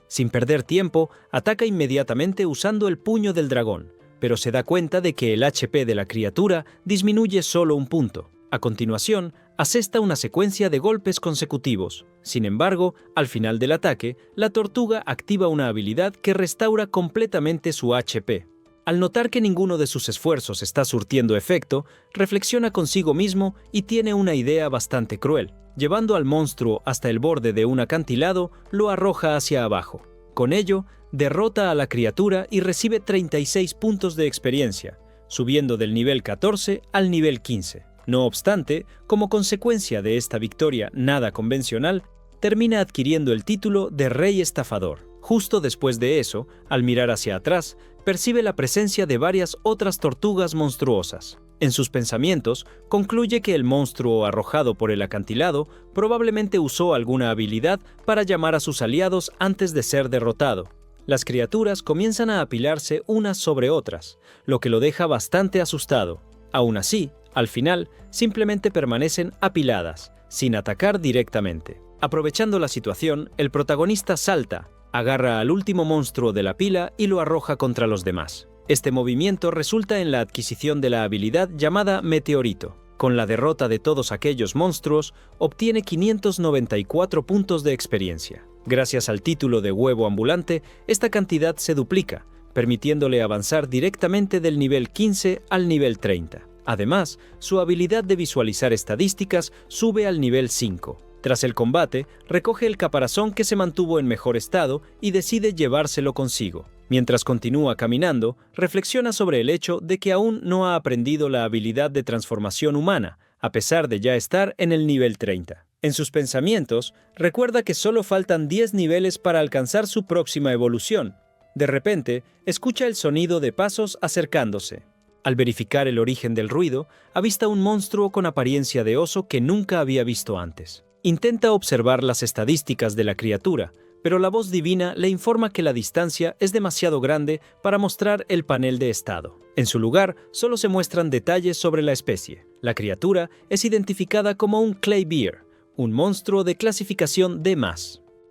Sin perder tiempo, ataca inmediatamente usando el puño del dragón, pero se da cuenta de que el HP de la criatura disminuye solo un punto. A continuación, asesta una secuencia de golpes consecutivos. Sin embargo, al final del ataque, la tortuga activa una habilidad que restaura completamente su HP. Al notar que ninguno de sus esfuerzos está surtiendo efecto, reflexiona consigo mismo y tiene una idea bastante cruel. Llevando al monstruo hasta el borde de un acantilado, lo arroja hacia abajo. Con ello, derrota a la criatura y recibe 36 puntos de experiencia, subiendo del nivel 14 al nivel 15. No obstante, como consecuencia de esta victoria nada convencional, termina adquiriendo el título de Rey Estafador. Justo después de eso, al mirar hacia atrás, percibe la presencia de varias otras tortugas monstruosas. En sus pensamientos, concluye que el monstruo arrojado por el acantilado probablemente usó alguna habilidad para llamar a sus aliados antes de ser derrotado. Las criaturas comienzan a apilarse unas sobre otras, lo que lo deja bastante asustado. Aún así, al final, simplemente permanecen apiladas, sin atacar directamente. Aprovechando la situación, el protagonista salta, agarra al último monstruo de la pila y lo arroja contra los demás. Este movimiento resulta en la adquisición de la habilidad llamada Meteorito. Con la derrota de todos aquellos monstruos, obtiene 594 puntos de experiencia. Gracias al título de Huevo Ambulante, esta cantidad se duplica, permitiéndole avanzar directamente del nivel 15 al nivel 30. Además, su habilidad de visualizar estadísticas sube al nivel 5. Tras el combate, recoge el caparazón que se mantuvo en mejor estado y decide llevárselo consigo. Mientras continúa caminando, reflexiona sobre el hecho de que aún no ha aprendido la habilidad de transformación humana, a pesar de ya estar en el nivel 30. En sus pensamientos, recuerda que solo faltan 10 niveles para alcanzar su próxima evolución. De repente, escucha el sonido de pasos acercándose. Al verificar el origen del ruido, avista un monstruo con apariencia de oso que nunca había visto antes. Intenta observar las estadísticas de la criatura, pero la voz divina le informa que la distancia es demasiado grande para mostrar el panel de estado. En su lugar, solo se muestran detalles sobre la especie. La criatura es identificada como un Claybear, un monstruo de clasificación D+.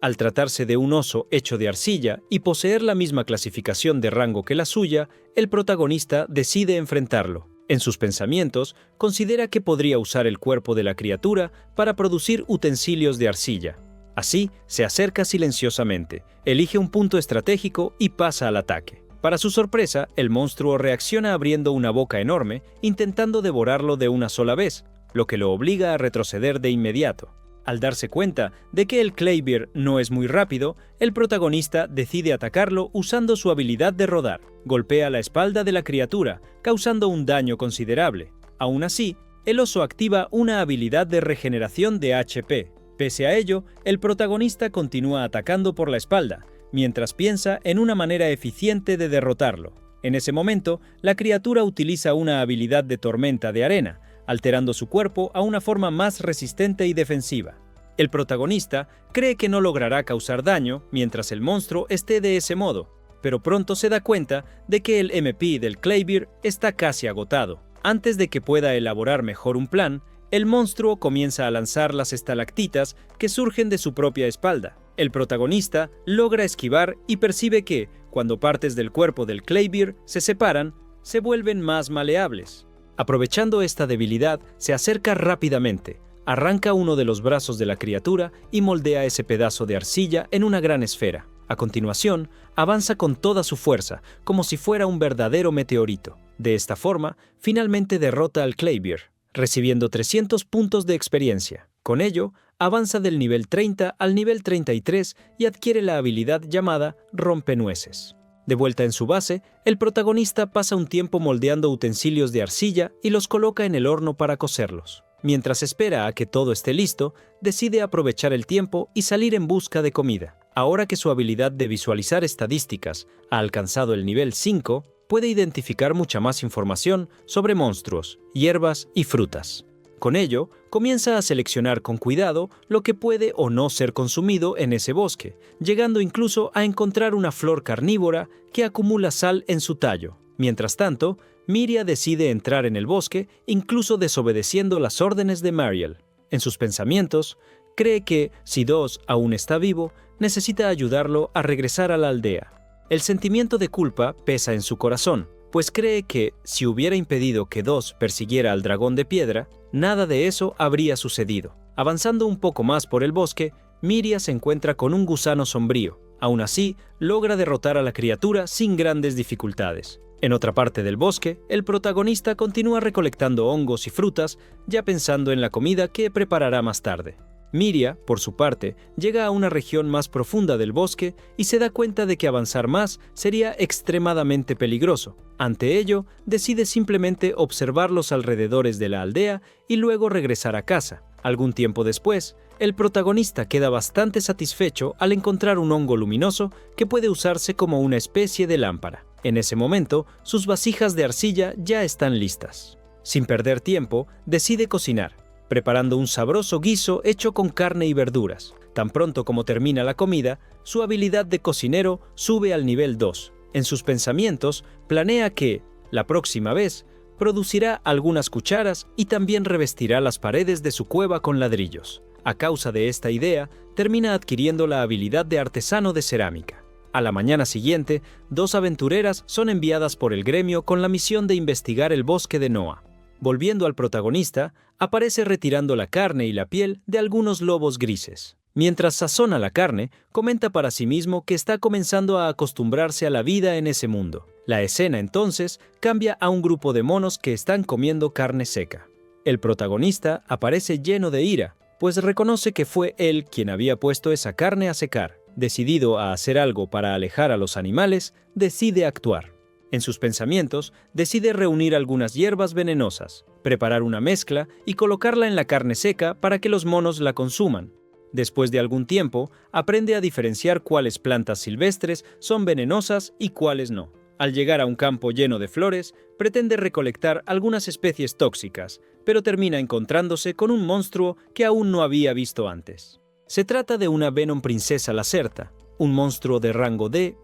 Al tratarse de un oso hecho de arcilla y poseer la misma clasificación de rango que la suya, el protagonista decide enfrentarlo. En sus pensamientos, considera que podría usar el cuerpo de la criatura para producir utensilios de arcilla. Así, se acerca silenciosamente, elige un punto estratégico y pasa al ataque. Para su sorpresa, el monstruo reacciona abriendo una boca enorme, intentando devorarlo de una sola vez, lo que lo obliga a retroceder de inmediato. Al darse cuenta de que el Claybear no es muy rápido, el protagonista decide atacarlo usando su habilidad de rodar. Golpea la espalda de la criatura, causando un daño considerable. Aún así, el oso activa una habilidad de regeneración de HP. Pese a ello, el protagonista continúa atacando por la espalda, mientras piensa en una manera eficiente de derrotarlo. En ese momento, la criatura utiliza una habilidad de tormenta de arena, alterando su cuerpo a una forma más resistente y defensiva. El protagonista cree que no logrará causar daño mientras el monstruo esté de ese modo, pero pronto se da cuenta de que el MP del Claybear está casi agotado. Antes de que pueda elaborar mejor un plan, el monstruo comienza a lanzar las estalactitas que surgen de su propia espalda. El protagonista logra esquivar y percibe que, cuando partes del cuerpo del Claybeard se separan, se vuelven más maleables. Aprovechando esta debilidad, se acerca rápidamente, arranca uno de los brazos de la criatura y moldea ese pedazo de arcilla en una gran esfera. A continuación, avanza con toda su fuerza, como si fuera un verdadero meteorito. De esta forma, finalmente derrota al Claybeard, recibiendo 300 puntos de experiencia. Con ello, avanza del nivel 30 al nivel 33 y adquiere la habilidad llamada Rompenueces. De vuelta en su base, el protagonista pasa un tiempo moldeando utensilios de arcilla y los coloca en el horno para cocerlos. Mientras espera a que todo esté listo, decide aprovechar el tiempo y salir en busca de comida. Ahora que su habilidad de visualizar estadísticas ha alcanzado el nivel 5, puede identificar mucha más información sobre monstruos, hierbas y frutas. Con ello, comienza a seleccionar con cuidado lo que puede o no ser consumido en ese bosque, llegando incluso a encontrar una flor carnívora que acumula sal en su tallo. Mientras tanto, Miria decide entrar en el bosque, incluso desobedeciendo las órdenes de Mariel. En sus pensamientos, cree que, si Dos aún está vivo, necesita ayudarlo a regresar a la aldea. El sentimiento de culpa pesa en su corazón, pues cree que, si hubiera impedido que Dos persiguiera al dragón de piedra, nada de eso habría sucedido. Avanzando un poco más por el bosque, Miria se encuentra con un gusano sombrío. Aún así, logra derrotar a la criatura sin grandes dificultades. En otra parte del bosque, el protagonista continúa recolectando hongos y frutas, ya pensando en la comida que preparará más tarde. Miria, por su parte, llega a una región más profunda del bosque y se da cuenta de que avanzar más sería extremadamente peligroso. Ante ello, decide simplemente observar los alrededores de la aldea y luego regresar a casa. Algún tiempo después, el protagonista queda bastante satisfecho al encontrar un hongo luminoso que puede usarse como una especie de lámpara. En ese momento, sus vasijas de arcilla ya están listas. Sin perder tiempo, decide cocinar, preparando un sabroso guiso hecho con carne y verduras. Tan pronto como termina la comida, su habilidad de cocinero sube al nivel 2. En sus pensamientos, planea que, la próxima vez, producirá algunas cucharas y también revestirá las paredes de su cueva con ladrillos. A causa de esta idea, termina adquiriendo la habilidad de artesano de cerámica. A la mañana siguiente, dos aventureras son enviadas por el gremio con la misión de investigar el bosque de Noa. Volviendo al protagonista, aparece retirando la carne y la piel de algunos lobos grises. Mientras sazona la carne, comenta para sí mismo que está comenzando a acostumbrarse a la vida en ese mundo. La escena entonces cambia a un grupo de monos que están comiendo carne seca. El protagonista aparece lleno de ira, pues reconoce que fue él quien había puesto esa carne a secar. Decidido a hacer algo para alejar a los animales, decide actuar. En sus pensamientos, decide reunir algunas hierbas venenosas, preparar una mezcla y colocarla en la carne seca para que los monos la consuman. Después de algún tiempo, aprende a diferenciar cuáles plantas silvestres son venenosas y cuáles no. Al llegar a un campo lleno de flores, pretende recolectar algunas especies tóxicas, pero termina encontrándose con un monstruo que aún no había visto antes. Se trata de una Venom Princesa Lacerta, un monstruo de rango D-,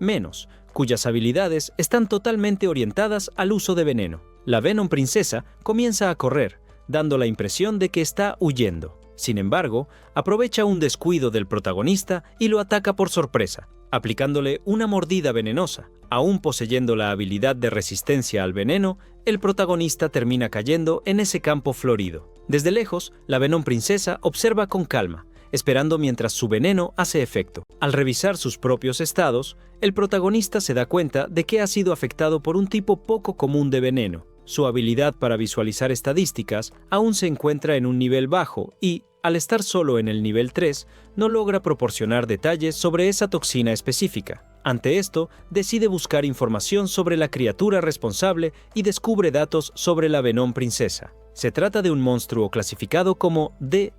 cuyas habilidades están totalmente orientadas al uso de veneno. La Venom Princesa comienza a correr, dando la impresión de que está huyendo. Sin embargo, aprovecha un descuido del protagonista y lo ataca por sorpresa, aplicándole una mordida venenosa. Aún poseyendo la habilidad de resistencia al veneno, el protagonista termina cayendo en ese campo florido. Desde lejos, la Venom Princesa observa con calma, esperando mientras su veneno hace efecto. Al revisar sus propios estados, el protagonista se da cuenta de que ha sido afectado por un tipo poco común de veneno. Su habilidad para visualizar estadísticas aún se encuentra en un nivel bajo y, al estar solo en el nivel 3, no logra proporcionar detalles sobre esa toxina específica. Ante esto, decide buscar información sobre la criatura responsable y descubre datos sobre la Venom Princesa. Se trata de un monstruo clasificado como D-,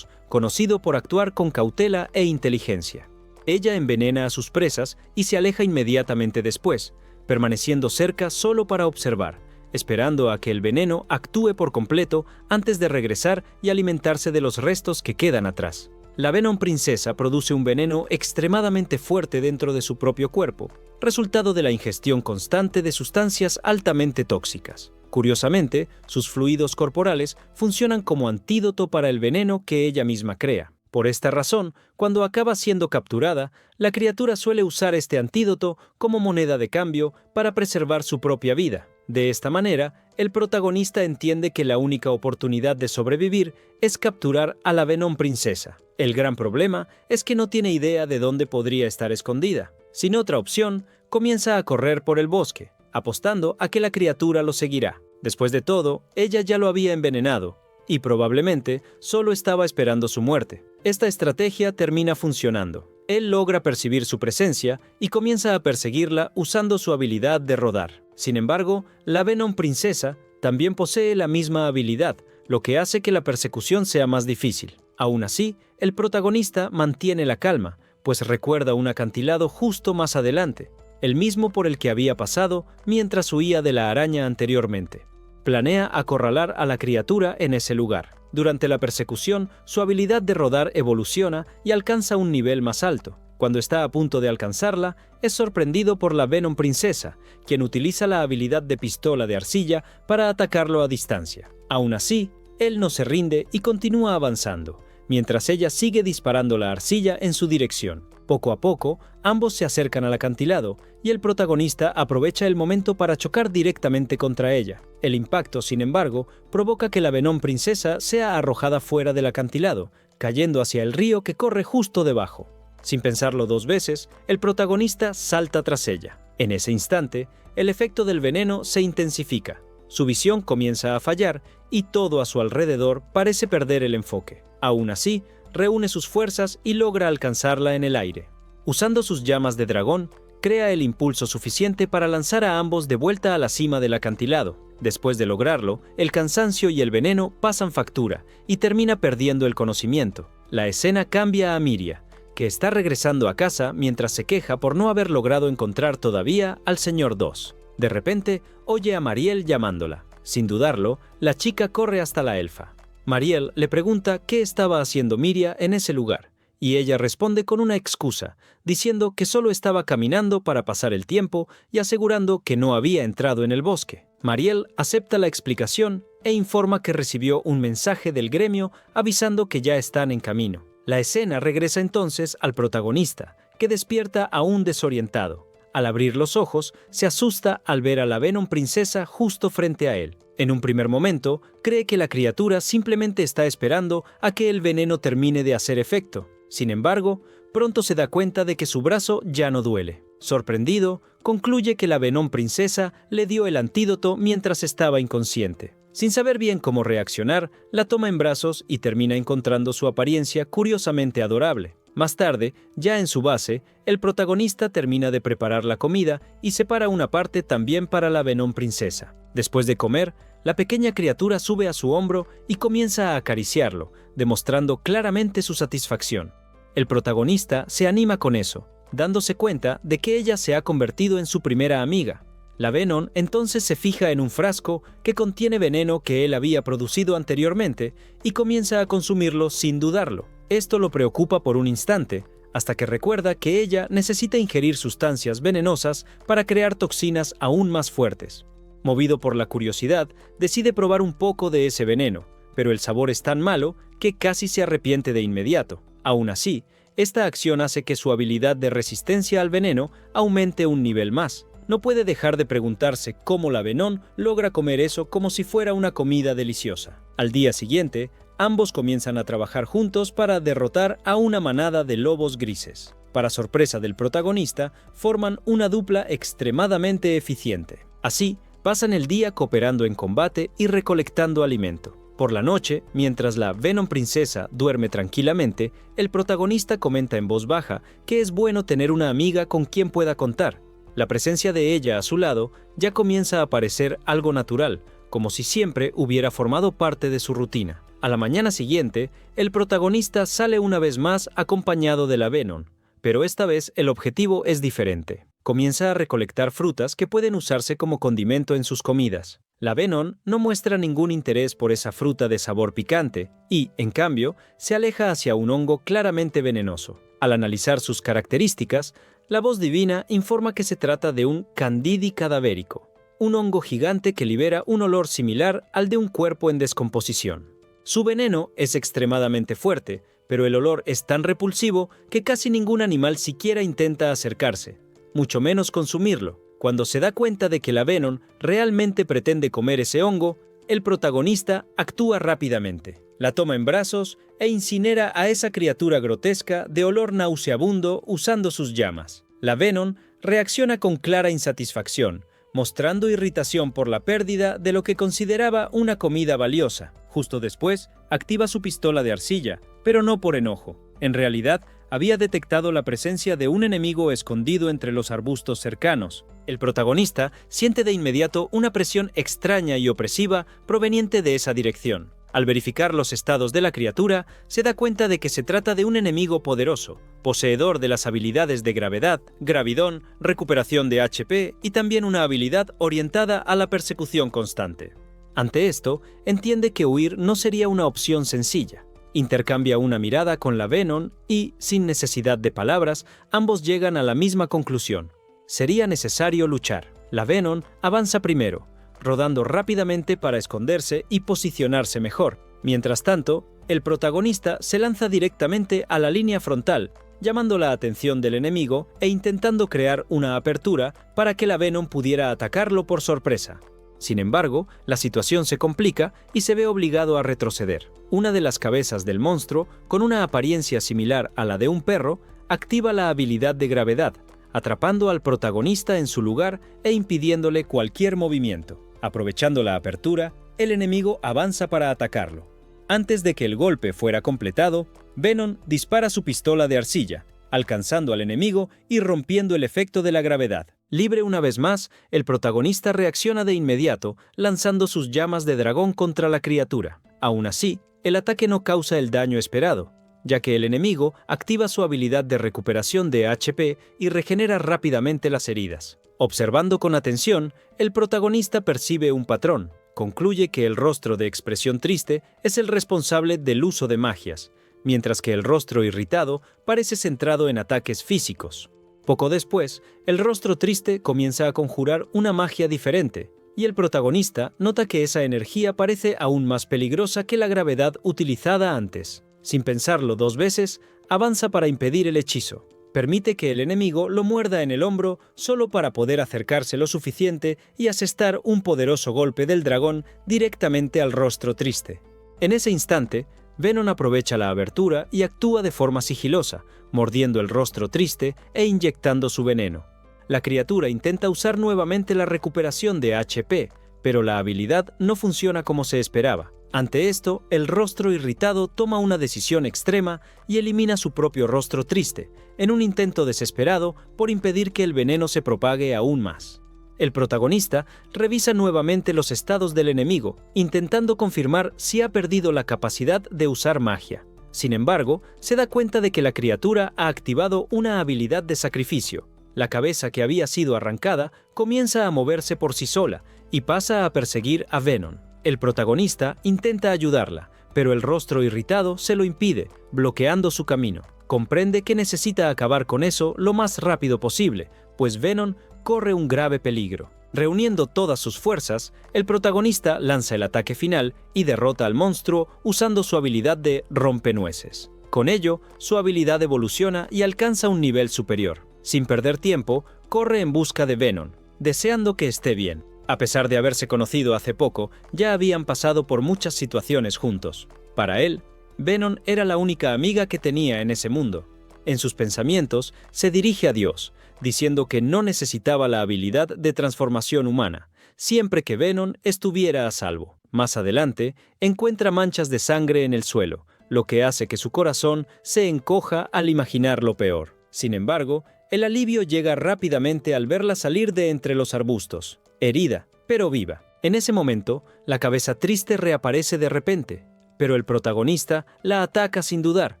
conocido por actuar con cautela e inteligencia. Ella envenena a sus presas y se aleja inmediatamente después, permaneciendo cerca solo para observar, esperando a que el veneno actúe por completo antes de regresar y alimentarse de los restos que quedan atrás. La Venom Princesa produce un veneno extremadamente fuerte dentro de su propio cuerpo, resultado de la ingestión constante de sustancias altamente tóxicas. Curiosamente, sus fluidos corporales funcionan como antídoto para el veneno que ella misma crea. Por esta razón, cuando acaba siendo capturada, la criatura suele usar este antídoto como moneda de cambio para preservar su propia vida. De esta manera, el protagonista entiende que la única oportunidad de sobrevivir es capturar a la Venom princesa. El gran problema es que no tiene idea de dónde podría estar escondida. Sin otra opción, comienza a correr por el bosque, apostando a que la criatura lo seguirá. Después de todo, ella ya lo había envenenado, y probablemente solo estaba esperando su muerte. Esta estrategia termina funcionando. Él logra percibir su presencia y comienza a perseguirla usando su habilidad de rodar. Sin embargo, la Venom princesa también posee la misma habilidad, lo que hace que la persecución sea más difícil. Aún así, el protagonista mantiene la calma, pues recuerda un acantilado justo más adelante, el mismo por el que había pasado mientras huía de la araña anteriormente. Planea acorralar a la criatura en ese lugar. Durante la persecución, su habilidad de rodar evoluciona y alcanza un nivel más alto. Cuando está a punto de alcanzarla, es sorprendido por la Venom princesa, quien utiliza la habilidad de pistola de arcilla para atacarlo a distancia. Aún así, él no se rinde y continúa avanzando, mientras ella sigue disparando la arcilla en su dirección. Poco a poco, ambos se acercan al acantilado y el protagonista aprovecha el momento para chocar directamente contra ella. El impacto, sin embargo, provoca que la Venom princesa sea arrojada fuera del acantilado, cayendo hacia el río que corre justo debajo. Sin pensarlo dos veces, el protagonista salta tras ella. En ese instante, el efecto del veneno se intensifica. Su visión comienza a fallar y todo a su alrededor parece perder el enfoque. Aún así, reúne sus fuerzas y logra alcanzarla en el aire. Usando sus llamas de dragón, crea el impulso suficiente para lanzar a ambos de vuelta a la cima del acantilado. Después de lograrlo, el cansancio y el veneno pasan factura y termina perdiendo el conocimiento. La escena cambia a Miria, que está regresando a casa mientras se queja por no haber logrado encontrar todavía al Señor 2. De repente, oye a Mariel llamándola. Sin dudarlo, la chica corre hasta la elfa. Mariel le pregunta qué estaba haciendo Miria en ese lugar, y ella responde con una excusa, diciendo que solo estaba caminando para pasar el tiempo y asegurando que no había entrado en el bosque. Mariel acepta la explicación e informa que recibió un mensaje del gremio avisando que ya están en camino. La escena regresa entonces al protagonista, que despierta aún desorientado. Al abrir los ojos, se asusta al ver a la Venom princesa justo frente a él. En un primer momento, cree que la criatura simplemente está esperando a que el veneno termine de hacer efecto. Sin embargo, pronto se da cuenta de que su brazo ya no duele. Sorprendido, concluye que la Venom princesa le dio el antídoto mientras estaba inconsciente. Sin saber bien cómo reaccionar, la toma en brazos y termina encontrando su apariencia curiosamente adorable. Más tarde, ya en su base, el protagonista termina de preparar la comida y separa una parte también para la Venom princesa. Después de comer, la pequeña criatura sube a su hombro y comienza a acariciarlo, demostrando claramente su satisfacción. El protagonista se anima con eso, dándose cuenta de que ella se ha convertido en su primera amiga. La Venom entonces se fija en un frasco que contiene veneno que él había producido anteriormente y comienza a consumirlo sin dudarlo. Esto lo preocupa por un instante, hasta que recuerda que ella necesita ingerir sustancias venenosas para crear toxinas aún más fuertes. Movido por la curiosidad, decide probar un poco de ese veneno, pero el sabor es tan malo que casi se arrepiente de inmediato. Aún así, esta acción hace que su habilidad de resistencia al veneno aumente un nivel más. No puede dejar de preguntarse cómo la Venom logra comer eso como si fuera una comida deliciosa. Al día siguiente, ambos comienzan a trabajar juntos para derrotar a una manada de lobos grises. Para sorpresa del protagonista, forman una dupla extremadamente eficiente. Así, pasan el día cooperando en combate y recolectando alimento. Por la noche, mientras la Venom princesa duerme tranquilamente, el protagonista comenta en voz baja que es bueno tener una amiga con quien pueda contar. La presencia de ella a su lado ya comienza a parecer algo natural, como si siempre hubiera formado parte de su rutina. A la mañana siguiente, el protagonista sale una vez más acompañado de la Venom, pero esta vez el objetivo es diferente. Comienza a recolectar frutas que pueden usarse como condimento en sus comidas. La Venom no muestra ningún interés por esa fruta de sabor picante y, en cambio, se aleja hacia un hongo claramente venenoso. Al analizar sus características, la voz divina informa que se trata de un Candidi cadavérico. un hongo gigante que libera un olor similar al de un cuerpo en descomposición. Su veneno es extremadamente fuerte, pero el olor es tan repulsivo que casi ningún animal siquiera intenta acercarse, mucho menos consumirlo. Cuando se da cuenta de que la Venom realmente pretende comer ese hongo, el protagonista actúa rápidamente. La toma en brazos e incinera a esa criatura grotesca de olor nauseabundo usando sus llamas. La Venom reacciona con clara insatisfacción, mostrando irritación por la pérdida de lo que consideraba una comida valiosa. Justo después, activa su pistola de arcilla, pero no por enojo. En realidad, había detectado la presencia de un enemigo escondido entre los arbustos cercanos. El protagonista siente de inmediato una presión extraña y opresiva proveniente de esa dirección. Al verificar los estados de la criatura, se da cuenta de que se trata de un enemigo poderoso, poseedor de las habilidades de gravedad, gravidón, recuperación de HP y también una habilidad orientada a la persecución constante. Ante esto, entiende que huir no sería una opción sencilla. Intercambia una mirada con la Venom y, sin necesidad de palabras, ambos llegan a la misma conclusión. Sería necesario luchar. La Venom avanza primero, rodando rápidamente para esconderse y posicionarse mejor. Mientras tanto, el protagonista se lanza directamente a la línea frontal, llamando la atención del enemigo e intentando crear una apertura para que la Venom pudiera atacarlo por sorpresa. Sin embargo, la situación se complica y se ve obligado a retroceder. Una de las cabezas del monstruo, con una apariencia similar a la de un perro, activa la habilidad de gravedad, atrapando al protagonista en su lugar e impidiéndole cualquier movimiento. Aprovechando la apertura, el enemigo avanza para atacarlo. Antes de que el golpe fuera completado, Venom dispara su pistola de arcilla, alcanzando al enemigo y rompiendo el efecto de la gravedad. Libre una vez más, el protagonista reacciona de inmediato, lanzando sus llamas de dragón contra la criatura. Aún así, el ataque no causa el daño esperado, ya que el enemigo activa su habilidad de recuperación de HP y regenera rápidamente las heridas. Observando con atención, el protagonista percibe un patrón. Concluye que el rostro de expresión triste es el responsable del uso de magias, mientras que el rostro irritado parece centrado en ataques físicos. Poco después, el rostro triste comienza a conjurar una magia diferente, y el protagonista nota que esa energía parece aún más peligrosa que la gravedad utilizada antes. Sin pensarlo dos veces, avanza para impedir el hechizo. Permite que el enemigo lo muerda en el hombro solo para poder acercarse lo suficiente y asestar un poderoso golpe del dragón directamente al rostro triste. En ese instante, Venom aprovecha la abertura y actúa de forma sigilosa, mordiendo el rostro triste e inyectando su veneno. La criatura intenta usar nuevamente la recuperación de HP, pero la habilidad no funciona como se esperaba. Ante esto, el rostro irritado toma una decisión extrema y elimina su propio rostro triste, en un intento desesperado por impedir que el veneno se propague aún más. El protagonista revisa nuevamente los estados del enemigo, intentando confirmar si ha perdido la capacidad de usar magia. Sin embargo, se da cuenta de que la criatura ha activado una habilidad de sacrificio. La cabeza que había sido arrancada comienza a moverse por sí sola y pasa a perseguir a Venom. El protagonista intenta ayudarla, pero el rostro irritado se lo impide, bloqueando su camino. Comprende que necesita acabar con eso lo más rápido posible, pues Venom corre un grave peligro. Reuniendo todas sus fuerzas, el protagonista lanza el ataque final y derrota al monstruo usando su habilidad de rompenueces. Con ello, su habilidad evoluciona y alcanza un nivel superior. Sin perder tiempo, corre en busca de Venom, deseando que esté bien. A pesar de haberse conocido hace poco, ya habían pasado por muchas situaciones juntos. Para él, Venom era la única amiga que tenía en ese mundo. En sus pensamientos, se dirige a Dios, diciendo que no necesitaba la habilidad de transformación humana, siempre que Venom estuviera a salvo. Más adelante, encuentra manchas de sangre en el suelo, lo que hace que su corazón se encoja al imaginar lo peor. Sin embargo, el alivio llega rápidamente al verla salir de entre los arbustos, herida, pero viva. En ese momento, la cabeza triste reaparece de repente, pero el protagonista la ataca sin dudar,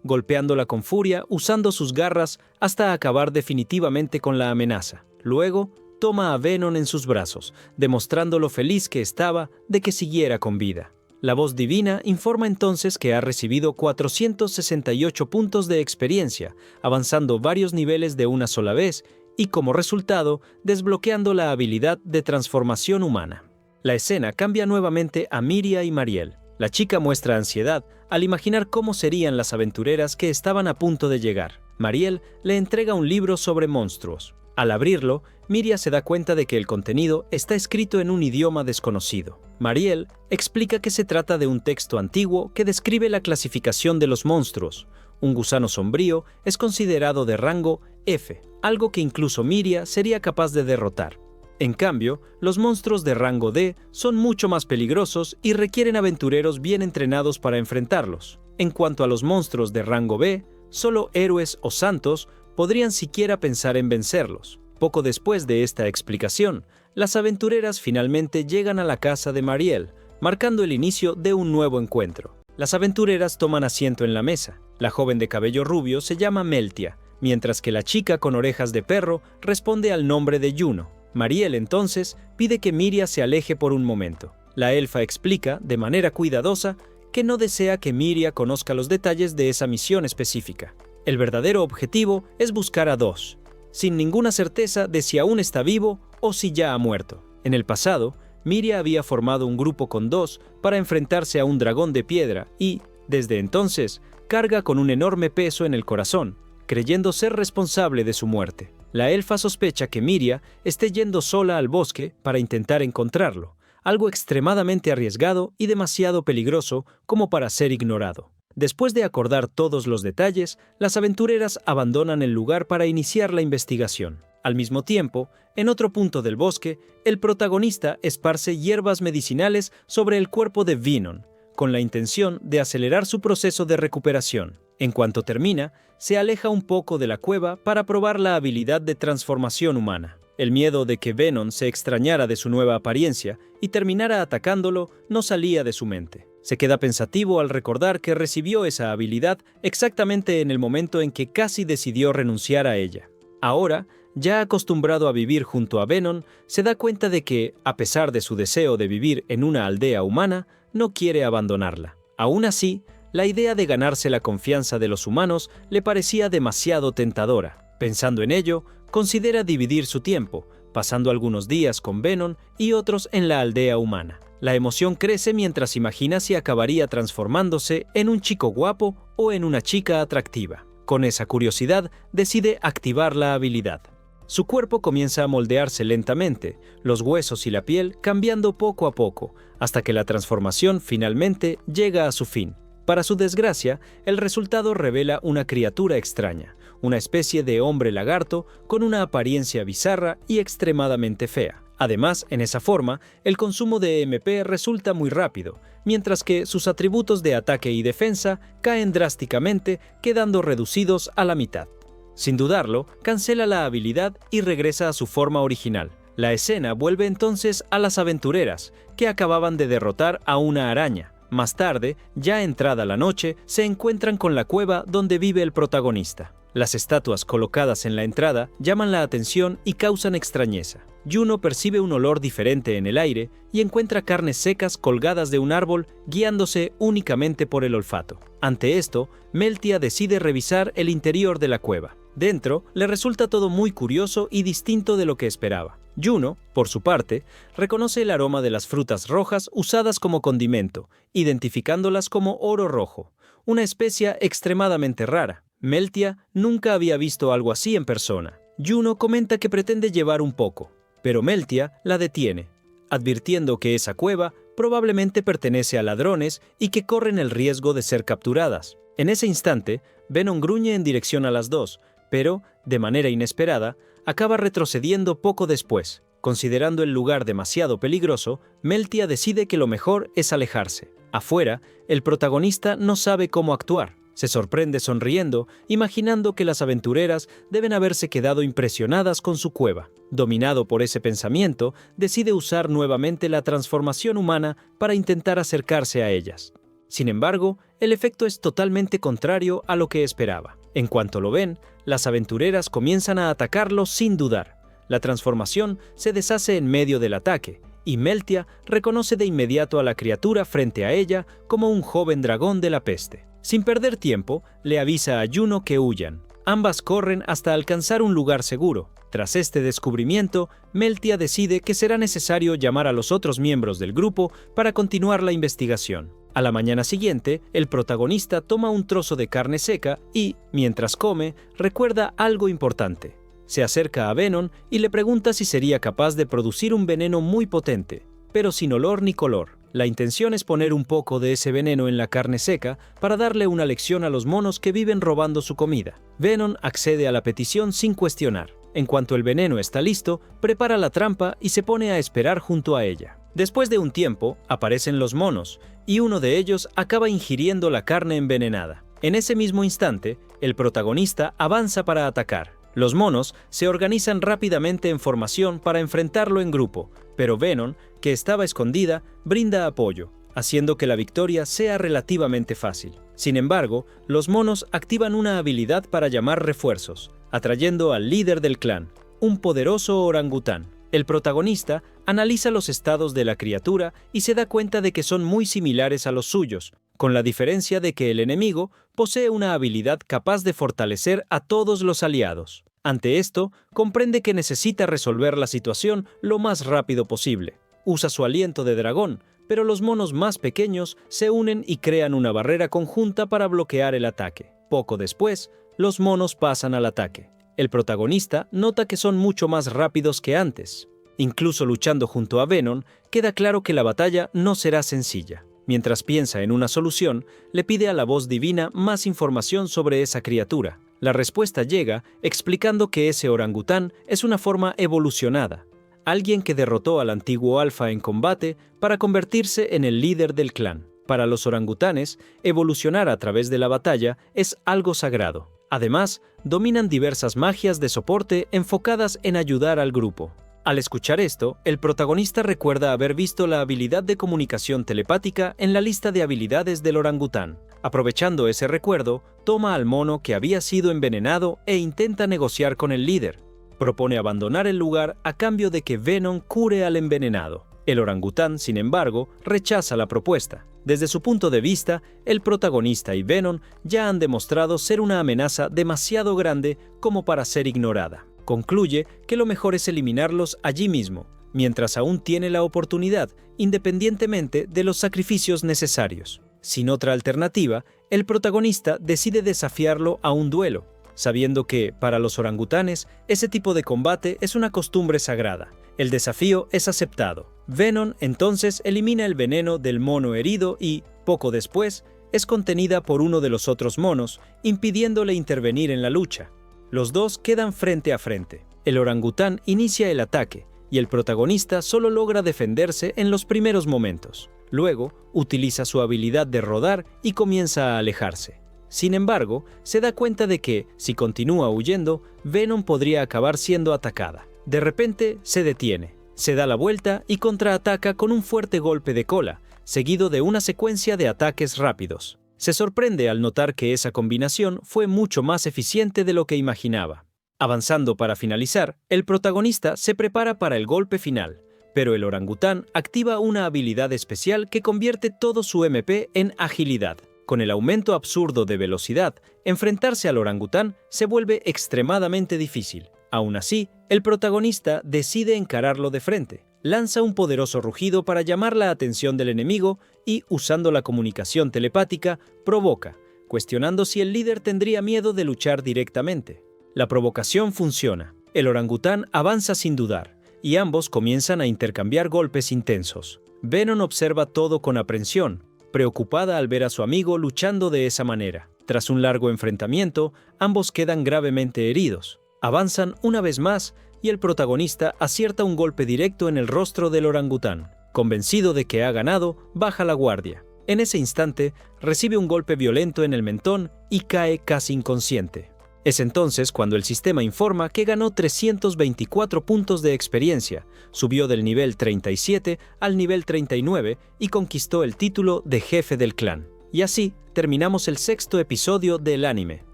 golpeándola con furia usando sus garras hasta acabar definitivamente con la amenaza. Luego, toma a Venom en sus brazos, demostrando lo feliz que estaba de que siguiera con vida. La voz divina informa entonces que ha recibido 468 puntos de experiencia, avanzando varios niveles de una sola vez y como resultado, desbloqueando la habilidad de transformación humana. La escena cambia nuevamente a Miria y Mariel. La chica muestra ansiedad al imaginar cómo serían las aventureras que estaban a punto de llegar. Mariel le entrega un libro sobre monstruos. Al abrirlo, Miria se da cuenta de que el contenido está escrito en un idioma desconocido. Mariel explica que se trata de un texto antiguo que describe la clasificación de los monstruos. Un gusano sombrío es considerado de rango F, algo que incluso Miria sería capaz de derrotar. En cambio, los monstruos de rango D son mucho más peligrosos y requieren aventureros bien entrenados para enfrentarlos. En cuanto a los monstruos de rango B, solo héroes o santos podrían siquiera pensar en vencerlos. Poco después de esta explicación, las aventureras finalmente llegan a la casa de Mariel, marcando el inicio de un nuevo encuentro. Las aventureras toman asiento en la mesa. La joven de cabello rubio se llama Meltia, mientras que la chica con orejas de perro responde al nombre de Juno. Mariel entonces pide que Miria se aleje por un momento. La elfa explica, de manera cuidadosa, que no desea que Miria conozca los detalles de esa misión específica. El verdadero objetivo es buscar a Dos, sin ninguna certeza de si aún está vivo o si ya ha muerto. En el pasado, Miria había formado un grupo con Dos para enfrentarse a un dragón de piedra y, desde entonces, carga con un enorme peso en el corazón, creyendo ser responsable de su muerte. La elfa sospecha que Miria esté yendo sola al bosque para intentar encontrarlo, algo extremadamente arriesgado y demasiado peligroso como para ser ignorado. Después de acordar todos los detalles, las aventureras abandonan el lugar para iniciar la investigación. Al mismo tiempo, en otro punto del bosque, el protagonista esparce hierbas medicinales sobre el cuerpo de Venom, con la intención de acelerar su proceso de recuperación. En cuanto termina, se aleja un poco de la cueva para probar la habilidad de transformación humana. El miedo de que Venom se extrañara de su nueva apariencia y terminara atacándolo no salía de su mente. Se queda pensativo al recordar que recibió esa habilidad exactamente en el momento en que casi decidió renunciar a ella. Ahora, ya acostumbrado a vivir junto a Venom, se da cuenta de que, a pesar de su deseo de vivir en una aldea humana, no quiere abandonarla. Aún así, la idea de ganarse la confianza de los humanos le parecía demasiado tentadora. Pensando en ello, considera dividir su tiempo, pasando algunos días con Venom y otros en la aldea humana. La emoción crece mientras imagina si acabaría transformándose en un chico guapo o en una chica atractiva. Con esa curiosidad, decide activar la habilidad. Su cuerpo comienza a moldearse lentamente, los huesos y la piel cambiando poco a poco, hasta que la transformación finalmente llega a su fin. Para su desgracia, el resultado revela una criatura extraña, una especie de hombre lagarto con una apariencia bizarra y extremadamente fea. Además, en esa forma, el consumo de MP resulta muy rápido, mientras que sus atributos de ataque y defensa caen drásticamente, quedando reducidos a la mitad. Sin dudarlo, cancela la habilidad y regresa a su forma original. La escena vuelve entonces a las aventureras, que acababan de derrotar a una araña. Más tarde, ya entrada la noche, se encuentran con la cueva donde vive el protagonista. Las estatuas colocadas en la entrada llaman la atención y causan extrañeza. Juno percibe un olor diferente en el aire y encuentra carnes secas colgadas de un árbol, guiándose únicamente por el olfato. Ante esto, Meltia decide revisar el interior de la cueva. Dentro, le resulta todo muy curioso y distinto de lo que esperaba. Juno, por su parte, reconoce el aroma de las frutas rojas usadas como condimento, identificándolas como oro rojo, una especia extremadamente rara. Meltia nunca había visto algo así en persona. Juno comenta que pretende llevar un poco, pero Meltia la detiene, advirtiendo que esa cueva probablemente pertenece a ladrones y que corren el riesgo de ser capturadas. En ese instante, Venom gruñe en dirección a las dos, pero, de manera inesperada, acaba retrocediendo poco después. Considerando el lugar demasiado peligroso, Meltia decide que lo mejor es alejarse. Afuera, el protagonista no sabe cómo actuar. Se sorprende sonriendo, imaginando que las aventureras deben haberse quedado impresionadas con su cueva. Dominado por ese pensamiento, decide usar nuevamente la transformación humana para intentar acercarse a ellas. Sin embargo, el efecto es totalmente contrario a lo que esperaba. En cuanto lo ven, las aventureras comienzan a atacarlo sin dudar. La transformación se deshace en medio del ataque, y Meltia reconoce de inmediato a la criatura frente a ella como un joven dragón de la peste. Sin perder tiempo, le avisa a Juno que huyan. ambas corren hasta alcanzar un lugar seguro. Tras este descubrimiento, Meltia decide que será necesario llamar a los otros miembros del grupo para continuar la investigación. A la mañana siguiente, el protagonista toma un trozo de carne seca y, mientras come, recuerda algo importante. Se acerca a Venom y le pregunta si sería capaz de producir un veneno muy potente, pero sin olor ni color. La intención es poner un poco de ese veneno en la carne seca para darle una lección a los monos que viven robando su comida. Venom accede a la petición sin cuestionar. En cuanto el veneno está listo, prepara la trampa y se pone a esperar junto a ella. Después de un tiempo, aparecen los monos, y uno de ellos acaba ingiriendo la carne envenenada. En ese mismo instante, el protagonista avanza para atacar. Los monos se organizan rápidamente en formación para enfrentarlo en grupo, pero Venom, que estaba escondida, brinda apoyo, haciendo que la victoria sea relativamente fácil. Sin embargo, los monos activan una habilidad para llamar refuerzos, atrayendo al líder del clan, un poderoso orangután. El protagonista analiza los estados de la criatura y se da cuenta de que son muy similares a los suyos, con la diferencia de que el enemigo posee una habilidad capaz de fortalecer a todos los aliados. Ante esto, comprende que necesita resolver la situación lo más rápido posible. Usa su aliento de dragón, pero los monos más pequeños se unen y crean una barrera conjunta para bloquear el ataque. Poco después, los monos pasan al ataque. El protagonista nota que son mucho más rápidos que antes. Incluso luchando junto a Venom, queda claro que la batalla no será sencilla. Mientras piensa en una solución, le pide a la voz divina más información sobre esa criatura. La respuesta llega explicando que ese orangután es una forma evolucionada, alguien que derrotó al antiguo alfa en combate para convertirse en el líder del clan. Para los orangutanes, evolucionar a través de la batalla es algo sagrado. Además, dominan diversas magias de soporte enfocadas en ayudar al grupo. Al escuchar esto, el protagonista recuerda haber visto la habilidad de comunicación telepática en la lista de habilidades del orangután. Aprovechando ese recuerdo, toma al mono que había sido envenenado e intenta negociar con el líder. Propone abandonar el lugar a cambio de que Venom cure al envenenado. El orangután, sin embargo, rechaza la propuesta. Desde su punto de vista, el protagonista y Venom ya han demostrado ser una amenaza demasiado grande como para ser ignorada. Concluye que lo mejor es eliminarlos allí mismo, mientras aún tiene la oportunidad, independientemente de los sacrificios necesarios. Sin otra alternativa, el protagonista decide desafiarlo a un duelo, sabiendo que, para los orangutanes, ese tipo de combate es una costumbre sagrada. El desafío es aceptado. Venom entonces elimina el veneno del mono herido y, poco después, es contenida por uno de los otros monos, impidiéndole intervenir en la lucha. Los dos quedan frente a frente. El orangután inicia el ataque, y el protagonista solo logra defenderse en los primeros momentos. Luego, utiliza su habilidad de rodar y comienza a alejarse. Sin embargo, se da cuenta de que, si continúa huyendo, Venom podría acabar siendo atacada. De repente, se detiene, se da la vuelta y contraataca con un fuerte golpe de cola, seguido de una secuencia de ataques rápidos. Se sorprende al notar que esa combinación fue mucho más eficiente de lo que imaginaba. Avanzando para finalizar, el protagonista se prepara para el golpe final, pero el orangután activa una habilidad especial que convierte todo su MP en agilidad. Con el aumento absurdo de velocidad, enfrentarse al orangután se vuelve extremadamente difícil. Aún así, el protagonista decide encararlo de frente. Lanza un poderoso rugido para llamar la atención del enemigo y, usando la comunicación telepática, provoca, cuestionando si el líder tendría miedo de luchar directamente. La provocación funciona. El orangután avanza sin dudar, y ambos comienzan a intercambiar golpes intensos. Venom observa todo con aprensión, preocupada al ver a su amigo luchando de esa manera. Tras un largo enfrentamiento, ambos quedan gravemente heridos. Avanzan una vez más y el protagonista acierta un golpe directo en el rostro del orangután. Convencido de que ha ganado, baja la guardia. En ese instante, recibe un golpe violento en el mentón y cae casi inconsciente. Es entonces cuando el sistema informa que ganó 324 puntos de experiencia, subió del nivel 37 al nivel 39 y conquistó el título de jefe del clan. Y así terminamos el 6º episodio del anime,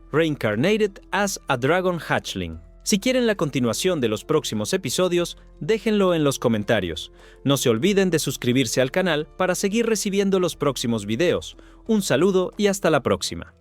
Reincarnated as a Dragon Hatchling. Si quieren la continuación de los próximos episodios, déjenlo en los comentarios. No se olviden de suscribirse al canal para seguir recibiendo los próximos videos. Un saludo y hasta la próxima.